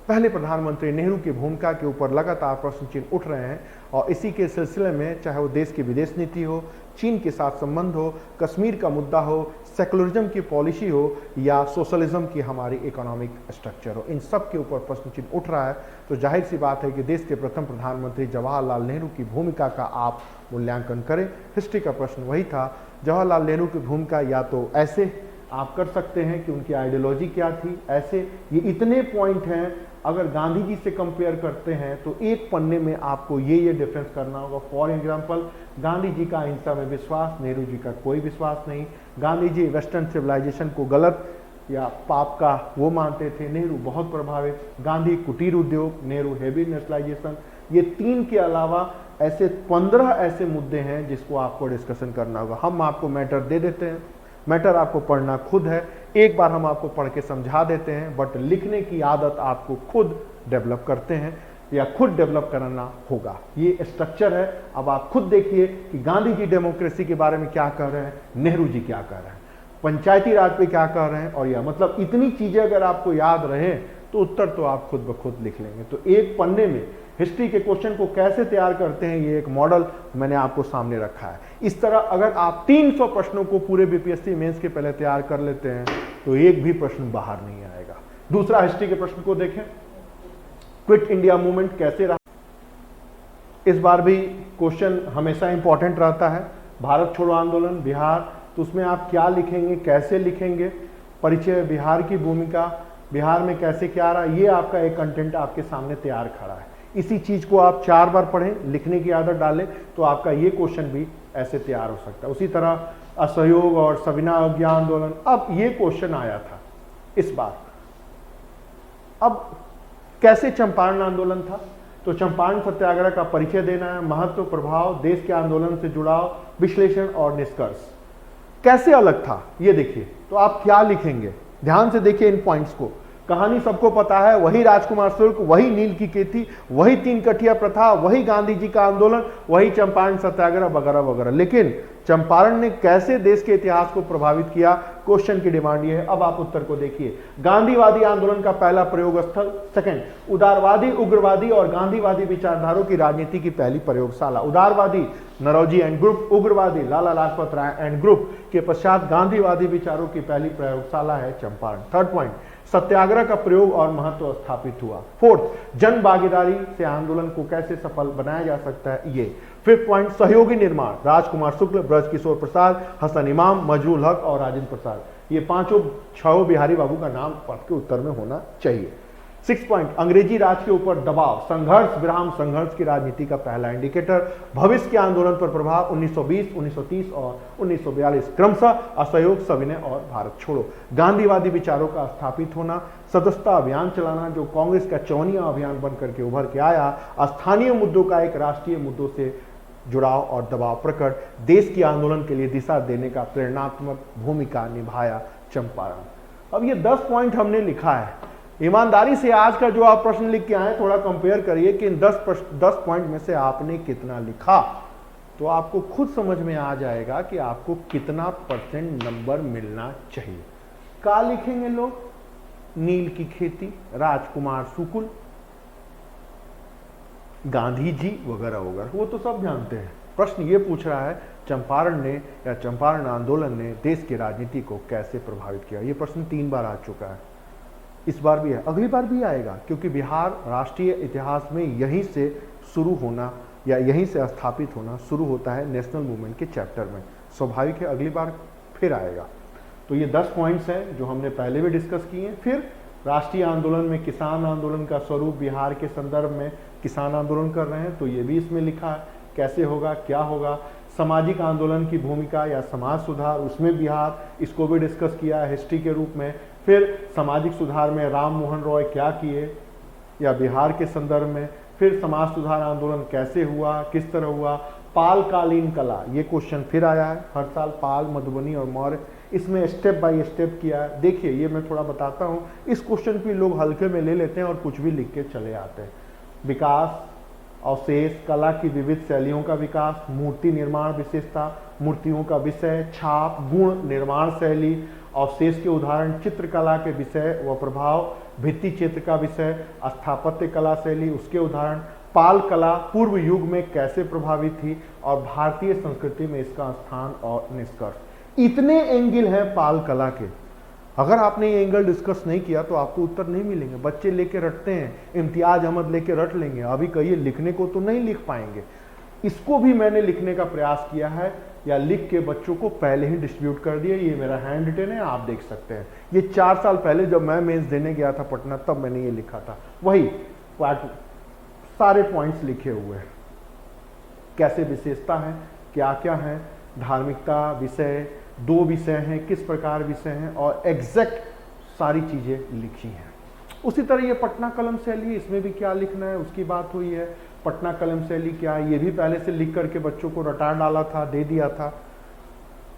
पहले प्रधानमंत्री नेहरू की भूमिका के ऊपर लगातार प्रश्न चिन्ह उठ रहे हैं। और इसी के सिलसिले में चाहे वो देश की विदेश नीति हो, चीन के साथ संबंध हो, कश्मीर का मुद्दा हो, सेकुलरिज्म की पॉलिसी हो, या सोशलिज्म की हमारी इकोनॉमिक स्ट्रक्चर हो, इन सब के ऊपर प्रश्न चिन्ह उठ रहा है। तो जाहिर सी बात है कि देश के प्रथम प्रधानमंत्री जवाहरलाल नेहरू की भूमिका का आप मूल्यांकन करें। हिस्ट्री का प्रश्न वही था, जवाहरलाल नेहरू की भूमिका या तो ऐसे आप कर सकते हैं कि उनकी आइडियोलॉजी क्या थी, ऐसे ये इतने पॉइंट हैं। अगर गांधी जी से कंपेयर करते हैं तो एक पन्ने में आपको ये डिफरेंस करना होगा। फॉर एग्जांपल, गांधी जी का अहिंसा में विश्वास, नेहरू जी का कोई विश्वास नहीं। गांधी जी वेस्टर्न सिविलाइजेशन को गलत या पाप का वो मानते थे, नेहरू बहुत प्रभावित। गांधी कुटीर उद्योग, नेहरू हेवी इंडस्ट्रियलाइजेशन। ये 3 के अलावा ऐसे 15 ऐसे मुद्दे हैं जिसको आपको डिस्कशन करना होगा। हम आपको मैटर दे देते हैं, मैटर आपको पढ़ना खुद है, एक बार हम आपको पढ़ के समझा देते हैं, बट लिखने की आदत आपको खुद डेवलप करते हैं या खुद डेवलप करना होगा। ये स्ट्रक्चर है। अब आप खुद देखिए कि गांधी जी डेमोक्रेसी के बारे में क्या कह रहे हैं, नेहरू जी क्या कह रहे हैं। पंचायती राज पे क्या कह रहे हैं, और यह मतलब इतनी चीजें अगर आपको याद रहे तो उत्तर तो आप खुद ब खुद लिख लेंगे। तो एक पन्ने में हिस्ट्री के क्वेश्चन को कैसे तैयार करते हैं, ये एक मॉडल मैंने आपको सामने रखा है। इस तरह अगर आप 300 प्रश्नों को पूरे बीपीएससी मेंस के पहले तैयार कर लेते हैं तो एक भी प्रश्न बाहर नहीं आएगा। दूसरा हिस्ट्री के प्रश्न को देखें, क्विट इंडिया मूवमेंट कैसे रहा। इस बार भी क्वेश्चन हमेशा इंपॉर्टेंट रहता है। भारत छोड़ो आंदोलन बिहार, तो उसमें आप क्या लिखेंगे, कैसे लिखेंगे, परिचय, बिहार की भूमिका, बिहार में कैसे क्या रहा, ये आपका एक कंटेंट आपके सामने तैयार खड़ा है। इसी चीज को आप 4 बार पढ़ें, लिखने की आदत डालें, तो आपका ये क्वेश्चन भी ऐसे तैयार हो सकता है। उसी तरह असहयोग और सविना अवज्ञा आंदोलन, अब ये क्वेश्चन आया था इस बार। अब कैसे चंपारण आंदोलन था, तो चंपारण सत्याग्रह का परिचय देना है, महत्व, प्रभाव, देश के आंदोलन से जुड़ाव, विश्लेषण और निष्कर्ष। कैसे अलग था ये देखिए, तो आप क्या लिखेंगे, ध्यान से देखिए इन पॉइंट्स को। कहानी सबको पता है, वही राजकुमार शुल्क, वही नील की खेती, वही 3 कठिया प्रथा, वही गांधी जी का आंदोलन, वही चंपारण सत्याग्रह वगैरह वगैरह। लेकिन चंपारण ने कैसे देश के इतिहास को प्रभावित किया, क्वेश्चन की डिमांड ये है। अब आप उत्तर को देखिए। गांधीवादी आंदोलन का पहला प्रयोग स्थल, सेकंड, उदारवादी, उग्रवादी और गांधीवादी विचारधारों की राजनीति की पहली प्रयोगशाला। उदारवादी नरौजी एंड ग्रुप, उग्रवादी लाला लाजपत राय एंड ग्रुप के पश्चात गांधीवादी विचारों की पहली प्रयोगशाला है चंपारण। थर्ड पॉइंट, सत्याग्रह का प्रयोग और महत्व स्थापित हुआ। फोर्थ, जन भागीदारी से आंदोलन को कैसे सफल बनाया जा सकता है ये। फिफ्थ पॉइंट, सहयोगी निर्माण, राजकुमार शुक्ल, ब्रज किशोर प्रसाद, हसन इमाम, मजरूल हक और राजेंद्र प्रसाद। ये पांचों छह बिहारी बाबू का नाम पढ़ के उत्तर में होना चाहिए। 6 पॉइंट, अंग्रेजी राज के ऊपर दबाव, संघर्ष विराम संघर्ष की राजनीति का पहला इंडिकेटर, भविष्य के आंदोलन पर प्रभाव 1920, 1930 और 1942, क्रमशः असहयोग, सविनय और भारत छोड़ो, गांधीवादी विचारों का स्थापित होना, सदस्यता अभियान चलाना जो कांग्रेस का 54वां अभियान बन करके उभर के आया, स्थानीय मुद्दों का एक राष्ट्रीय मुद्दों से जुड़ाव और दबाव प्रकट, देश की आंदोलन के लिए दिशा देने का प्रेरणात्मक भूमिका निभाया चंपारण। अब ये 10 पॉइंट हमने लिखा है। ईमानदारी से आज का जो आप प्रश्न लिख के आए थोड़ा कंपेयर करिए कि इन 10 पॉइंट में से आपने कितना लिखा, तो आपको खुद समझ में आ जाएगा कि आपको कितना % नंबर मिलना चाहिए। क्या लिखेंगे लोग, नील की खेती, राजकुमार शुक्ल, गांधी जी वगैरह वगैरह, वो तो सब जानते हैं। प्रश्न ये पूछ रहा है चंपारण ने या चंपारण आंदोलन ने देश की राजनीति को कैसे प्रभावित किया। ये प्रश्न 3 बार आ चुका है, इस बार भी है, अगली बार भी आएगा, क्योंकि बिहार राष्ट्रीय इतिहास में यहीं से शुरू होना या यहीं से स्थापित होना शुरू होता है नेशनल मूवमेंट के चैप्टर में। स्वाभाविक है अगली बार फिर आएगा। तो ये 10 पॉइंट्स हैं जो हमने पहले भी डिस्कस किए हैं। फिर राष्ट्रीय आंदोलन में किसान आंदोलन का स्वरूप, बिहार के संदर्भ में किसान आंदोलन कर रहे हैं तो ये भी इसमें लिखा है, कैसे होगा, क्या होगा। सामाजिक आंदोलन की भूमिका या समाज सुधार, उसमें बिहार, इसको भी डिस्कस किया है हिस्ट्री के रूप में। फिर सामाजिक सुधार में राम मोहन रॉय क्या किए या बिहार के संदर्भ में। फिर समाज सुधार आंदोलन कैसे हुआ, किस तरह हुआ। पाल कालीन कला, ये क्वेश्चन फिर आया है हर साल, पाल, मधुबनी और मौर्य, इसमें स्टेप बाय स्टेप किया है। देखिए ये मैं थोड़ा बताता हूँ, इस क्वेश्चन भी लोग हल्के में ले लेते हैं और कुछ भी लिख के चले आते हैं। विकास, अवशेष, कला की विविध शैलियों का विकास, मूर्ति निर्माण विशेषता, मूर्तियों का विषय, छाप, गुण, निर्माण शैली, अवशेष के उदाहरण, चित्रकला के विषय व प्रभाव, भित्ति चित्र का विषय, स्थापत्य कला शैली, उसके उदाहरण, पाल कला पूर्व युग में कैसे प्रभावित थी और भारतीय संस्कृति में इसका स्थान और निष्कर्ष। इतने एंगल हैं पाल कला के, अगर आपने ये एंगल डिस्कस नहीं किया तो आपको उत्तर नहीं मिलेंगे। बच्चे लेके रटते हैं, इम्तियाज अहमद लेके रट लेंगे, अभी कहिए लिखने को तो नहीं लिख पाएंगे। इसको भी मैंने लिखने का प्रयास किया है या लिख के बच्चों को पहले ही डिस्ट्रीब्यूट कर दिया। ये मेरा हैंड रिटन है, आप देख सकते हैं। ये 4 साल पहले जब मैं मेंस देने गया था पटना, तब मैंने ये लिखा था। वही सारे पॉइंट्स लिखे हुए हैं, कैसे विशेषता है, क्या क्या है, धार्मिकता विषय, 2 विषय हैं, किस प्रकार विषय हैं और एग्जैक्ट सारी चीजें लिखी हैं। उसी तरह ये पटना कलम शैली, इसमें भी क्या लिखना है उसकी बात हुई है। पटना कलम शैली क्या है ये भी पहले से लिख करके बच्चों को रटा डाला था, दे दिया था,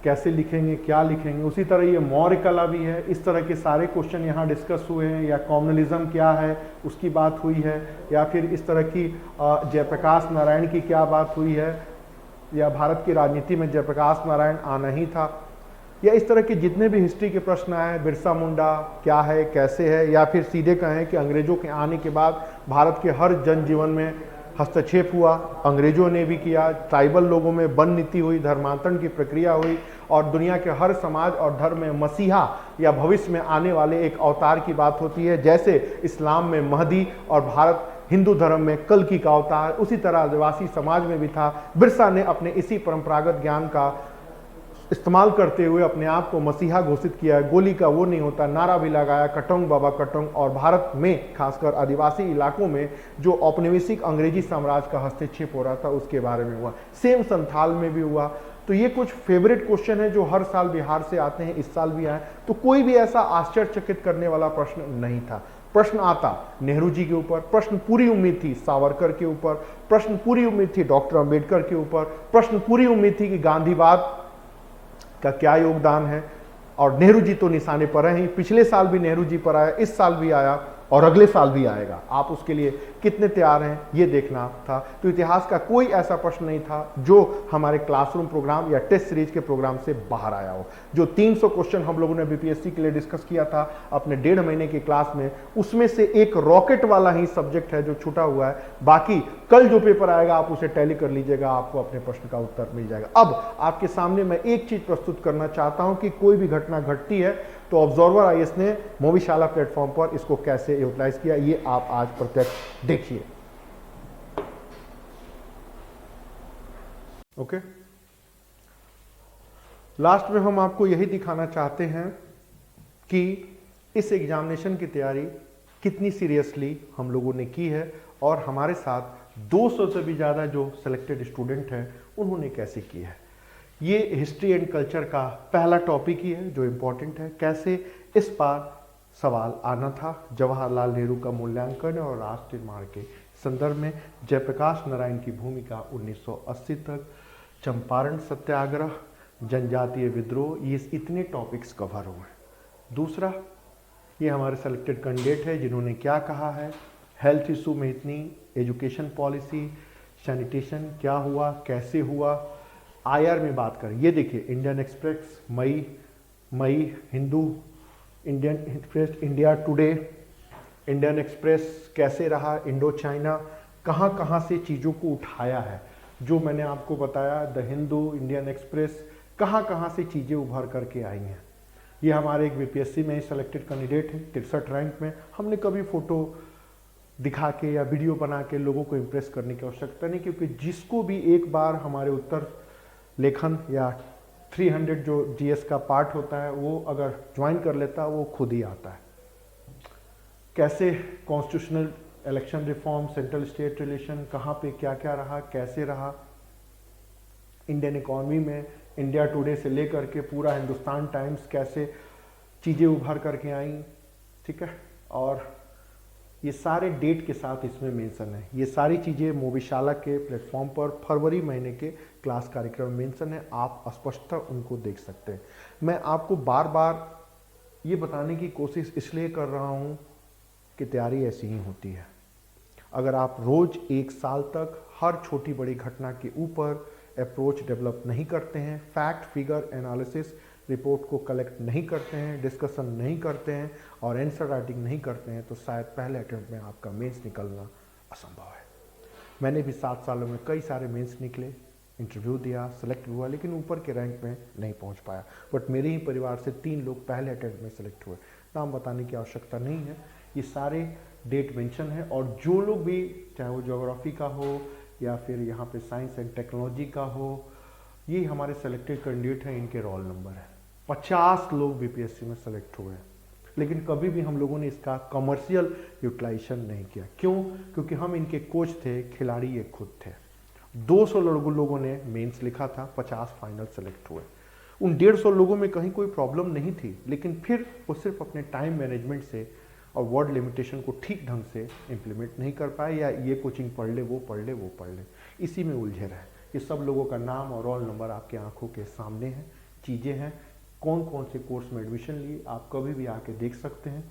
कैसे लिखेंगे, क्या लिखेंगे। उसी तरह ये मौर्य कला भी है। इस तरह के सारे क्वेश्चन यहाँ डिस्कस हुए हैं। या कॉम्युनलिज्म क्या है उसकी बात हुई है, या फिर इस तरह की जयप्रकाश नारायण की क्या बात हुई है, या भारत की राजनीति में जयप्रकाश नारायण आना ही था। या इस तरह के जितने भी हिस्ट्री के प्रश्न आए, बिरसा मुंडा क्या है, कैसे है, या फिर सीधे कहें कि अंग्रेजों के आने के बाद भारत के हर जनजीवन में हस्तक्षेप हुआ, अंग्रेजों ने भी किया, ट्राइबल लोगों में वन नीति हुई, धर्मांतरण की प्रक्रिया हुई, और दुनिया के हर समाज और धर्म में मसीहा या भविष्य में आने वाले एक अवतार की बात होती है। जैसे इस्लाम में महदी और भारत हिंदू धर्म में कल्कि का अवतार, उसी तरह आदिवासी समाज में भी था। बिरसा ने अपने इसी परंपरागत ज्ञान का इस्तेमाल करते हुए अपने आप को मसीहा घोषित किया। गोली का वो नहीं होता नारा भी लगाया, कटोंग बाबा कटोंग। और भारत में खासकर आदिवासी इलाकों में जो औपनिवेशिक अंग्रेजी साम्राज्य का हस्तक्षेप हो रहा था उसके बारे में हुआ। सेम संथाल में भी हुआ। तो ये कुछ फेवरेट क्वेश्चन है जो हर साल बिहार से आते हैं, इस साल भी आए। तो कोई भी ऐसा आश्चर्यचकित करने वाला प्रश्न नहीं था। प्रश्न आता नेहरू जी के ऊपर, प्रश्न पूरी उम्मीद थी सावरकर के ऊपर, प्रश्न पूरी उम्मीद थी डॉक्टर अंबेडकर के ऊपर, प्रश्न पूरी उम्मीद थी कि गांधीवाद का क्या योगदान है। और नेहरू जी तो निशाने पर हैं ही, पिछले साल भी नेहरू जी पर आया, इस साल भी आया और अगले साल भी आएगा। आप उसके लिए कितने तैयार हैं ये देखना था। तो इतिहास का कोई ऐसा प्रश्न नहीं था जो हमारे क्लासरूम प्रोग्राम या टेस्ट सीरीज के प्रोग्राम से बाहर आया हो। जो 300 क्वेश्चन हम लोगों ने बीपीएससी के लिए डिस्कस किया था अपने 1.5 महीने की क्लास में, उसमें से एक रॉकेट वाला ही सब्जेक्ट है जो छूटा हुआ है। बाकी कल जो पेपर आएगा आप उसे टैली कर लीजिएगा, आपको अपने प्रश्न का उत्तर मिल जाएगा। अब आपके सामने मैं एक चीज प्रस्तुत करना चाहता हूं कि कोई भी घटना घटती है तो ऑब्जर्वर आईएएस ने मोविशाला प्लेटफॉर्म पर इसको कैसे यूटिलाइज किया, ये आप आज प्रत्यक्ष देखिए। ओके, लास्ट में हम आपको यही दिखाना चाहते हैं कि इस एग्जामिनेशन की तैयारी कितनी सीरियसली हम लोगों ने की है और हमारे साथ 200 से भी ज़्यादा जो सिलेक्टेड स्टूडेंट हैं उन्होंने कैसे की है। ये हिस्ट्री एंड कल्चर का पहला टॉपिक ही है जो इम्पोर्टेंट है। कैसे इस बार सवाल आना था, जवाहरलाल नेहरू का मूल्यांकन और राष्ट्र निर्माण के संदर्भ में जयप्रकाश नारायण की भूमिका 1980 तक, चंपारण सत्याग्रह, जनजातीय विद्रोह, ये इतने टॉपिक्स कवर हुए। दूसरा, ये हमारे सेलेक्टेड कैंडिडेट है जिन्होंने क्या कहा है, हेल्थ इशू में इतनी, एजुकेशन पॉलिसी, सैनिटेशन क्या हुआ, कैसे हुआ, आईआर में बात करें। ये देखिए इंडियन एक्सप्रेस, मई Hindu, Indian Express, India Today, Indian Express कैसे रहा, इंडो चाइना, कहाँ कहाँ से चीज़ों को उठाया है। जो मैंने आपको बताया द हिंदू, इंडियन एक्सप्रेस, कहाँ कहाँ से चीज़ें उभर करके आई हैं। ये हमारे एक बीपीएससी में सेलेक्टेड कैंडिडेट है 63 रैंक में। हमने कभी फोटो दिखा के या वीडियो बना के लोगों को इम्प्रेस करने की आवश्यकता नहीं, क्योंकि जिसको भी एक बार हमारे उत्तर लेखन या 300 जो जीएस का पार्ट होता है वो अगर ज्वाइन कर लेता है वो खुद ही आता है। कैसे constitutional election reform, central state relation, कहाँ पे क्या क्या रहा, कैसे रहा, इंडियन इकोनॉमी में इंडिया टुडे से लेकर के पूरा हिंदुस्तान टाइम्स कैसे चीज़ें उभर करके आई, ठीक है। और ये सारे डेट के साथ इसमें मेंशन है। ये सारी चीज़ें मोविशाला के प्लेटफॉर्म पर फरवरी महीने के क्लास कार्यक्रम में मेंशन है, आप स्पष्टता उनको देख सकते हैं। मैं आपको बार बार ये बताने की कोशिश इसलिए कर रहा हूँ कि तैयारी ऐसी ही होती है। अगर आप रोज़ 1 साल तक हर छोटी बड़ी घटना के ऊपर अप्रोच डेवलप नहीं करते हैं, फैक्ट फिगर एनालिसिस रिपोर्ट को कलेक्ट नहीं करते हैं, डिस्कशन नहीं करते हैं और आंसर राइटिंग नहीं करते हैं, तो शायद पहले अटेम्प्ट में आपका मेंस निकलना असंभव है। मैंने भी 7 सालों में कई सारे मेंस निकले, इंटरव्यू दिया, सेलेक्ट हुआ, लेकिन ऊपर के रैंक में नहीं पहुंच पाया। बट मेरे ही परिवार से 3 लोग पहले अटेम्प्ट में सेलेक्ट हुए। नाम बताने की आवश्यकता नहीं है, ये सारे डेट मेंशन है। और जो लोग भी, चाहे वो ज्योग्राफी का हो या फिर यहाँ पे साइंस एंड टेक्नोलॉजी का हो, ये हमारे सेलेक्टेड कैंडिडेट हैं, इनके रोल नंबर है। 50 लोग बीपीएससी में सेलेक्ट हुए हैं, लेकिन कभी भी हम लोगों ने इसका कमर्शियल यूटिलाइजेशन नहीं किया। क्यों? क्योंकि हम इनके कोच थे, खिलाड़ी ये खुद थे। 200 लोगों ने मेंस लिखा था, 50 फाइनल सेलेक्ट हुए। उन 150 लोगों में कहीं कोई प्रॉब्लम नहीं थी, लेकिन फिर वो सिर्फ अपने टाइम मैनेजमेंट से और वर्ड लिमिटेशन को ठीक ढंग से इम्प्लीमेंट नहीं कर पाए, या ये कोचिंग पढ़ ले, वो पढ़ ले, वो पढ़ ले, इसी में उलझे रहे। ये सब लोगों का नाम और रोल नंबर आपके आंखों के सामने है, चीज़ें हैं, कौन कौन से कोर्स में एडमिशन लिए, आप कभी भी आके देख सकते हैं।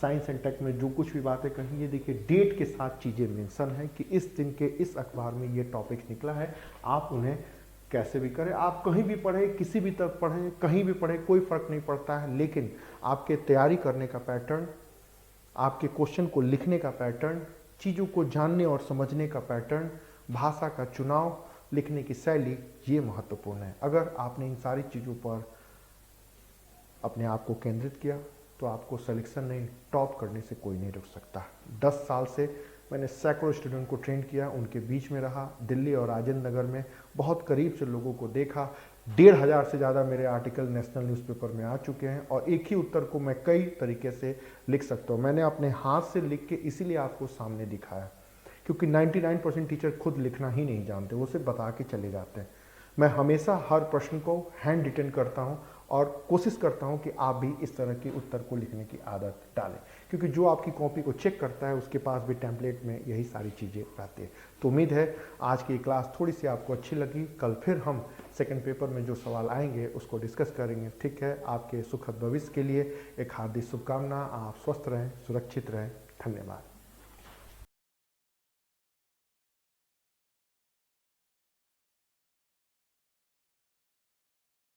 साइंस एंड टेक में जो कुछ भी बातें कही, ये देखिए डेट के साथ चीज़ें मेंशन है कि इस दिन के इस अखबार में ये टॉपिक्स निकला है, आप उन्हें कैसे भी करें, आप कहीं भी पढ़ें, किसी भी तरफ पढ़ें, कहीं भी पढ़ें, कोई फर्क नहीं पड़ता है, लेकिन आपके तैयारी करने का पैटर्न, आपके क्वेश्चन को लिखने का पैटर्न, चीज़ों को जानने और समझने का पैटर्न, भाषा का चुनाव, लिखने की शैली, ये महत्वपूर्ण है। अगर आपने इन सारी चीज़ों पर अपने आप को केंद्रित किया तो आपको सिलेक्शन नहीं, टॉप करने से कोई नहीं रोक सकता। 10 साल से मैंने सैकड़ों स्टूडेंट को ट्रेन किया, उनके बीच में रहा, दिल्ली और राजेंद्र नगर में बहुत करीब से लोगों को देखा। 1500 से ज़्यादा मेरे आर्टिकल नेशनल न्यूज़पेपर में आ चुके हैं और एक ही उत्तर को मैं कई तरीके से लिख सकता हूँ। मैंने अपने हाथ से लिख के इसीलिए आपको सामने दिखाया, क्योंकि 99% टीचर खुद लिखना ही नहीं जानते, वो सिर्फ बता के चले जाते हैं। मैं हमेशा हर प्रश्न को हैंड रिटन करता हूँ और कोशिश करता हूँ कि आप भी इस तरह के उत्तर को लिखने की आदत डालें, क्योंकि जो आपकी कॉपी को चेक करता है उसके पास भी टेम्पलेट में यही सारी चीज़ें रहती है। तो उम्मीद है आज की क्लास थोड़ी सी आपको अच्छी लगी। कल फिर हम सेकंड पेपर में जो सवाल आएंगे उसको डिस्कस करेंगे। ठीक है, आपके सुखद भविष्य के लिए एक हार्दिक शुभकामना। आप स्वस्थ रहें, सुरक्षित रहें। धन्यवाद।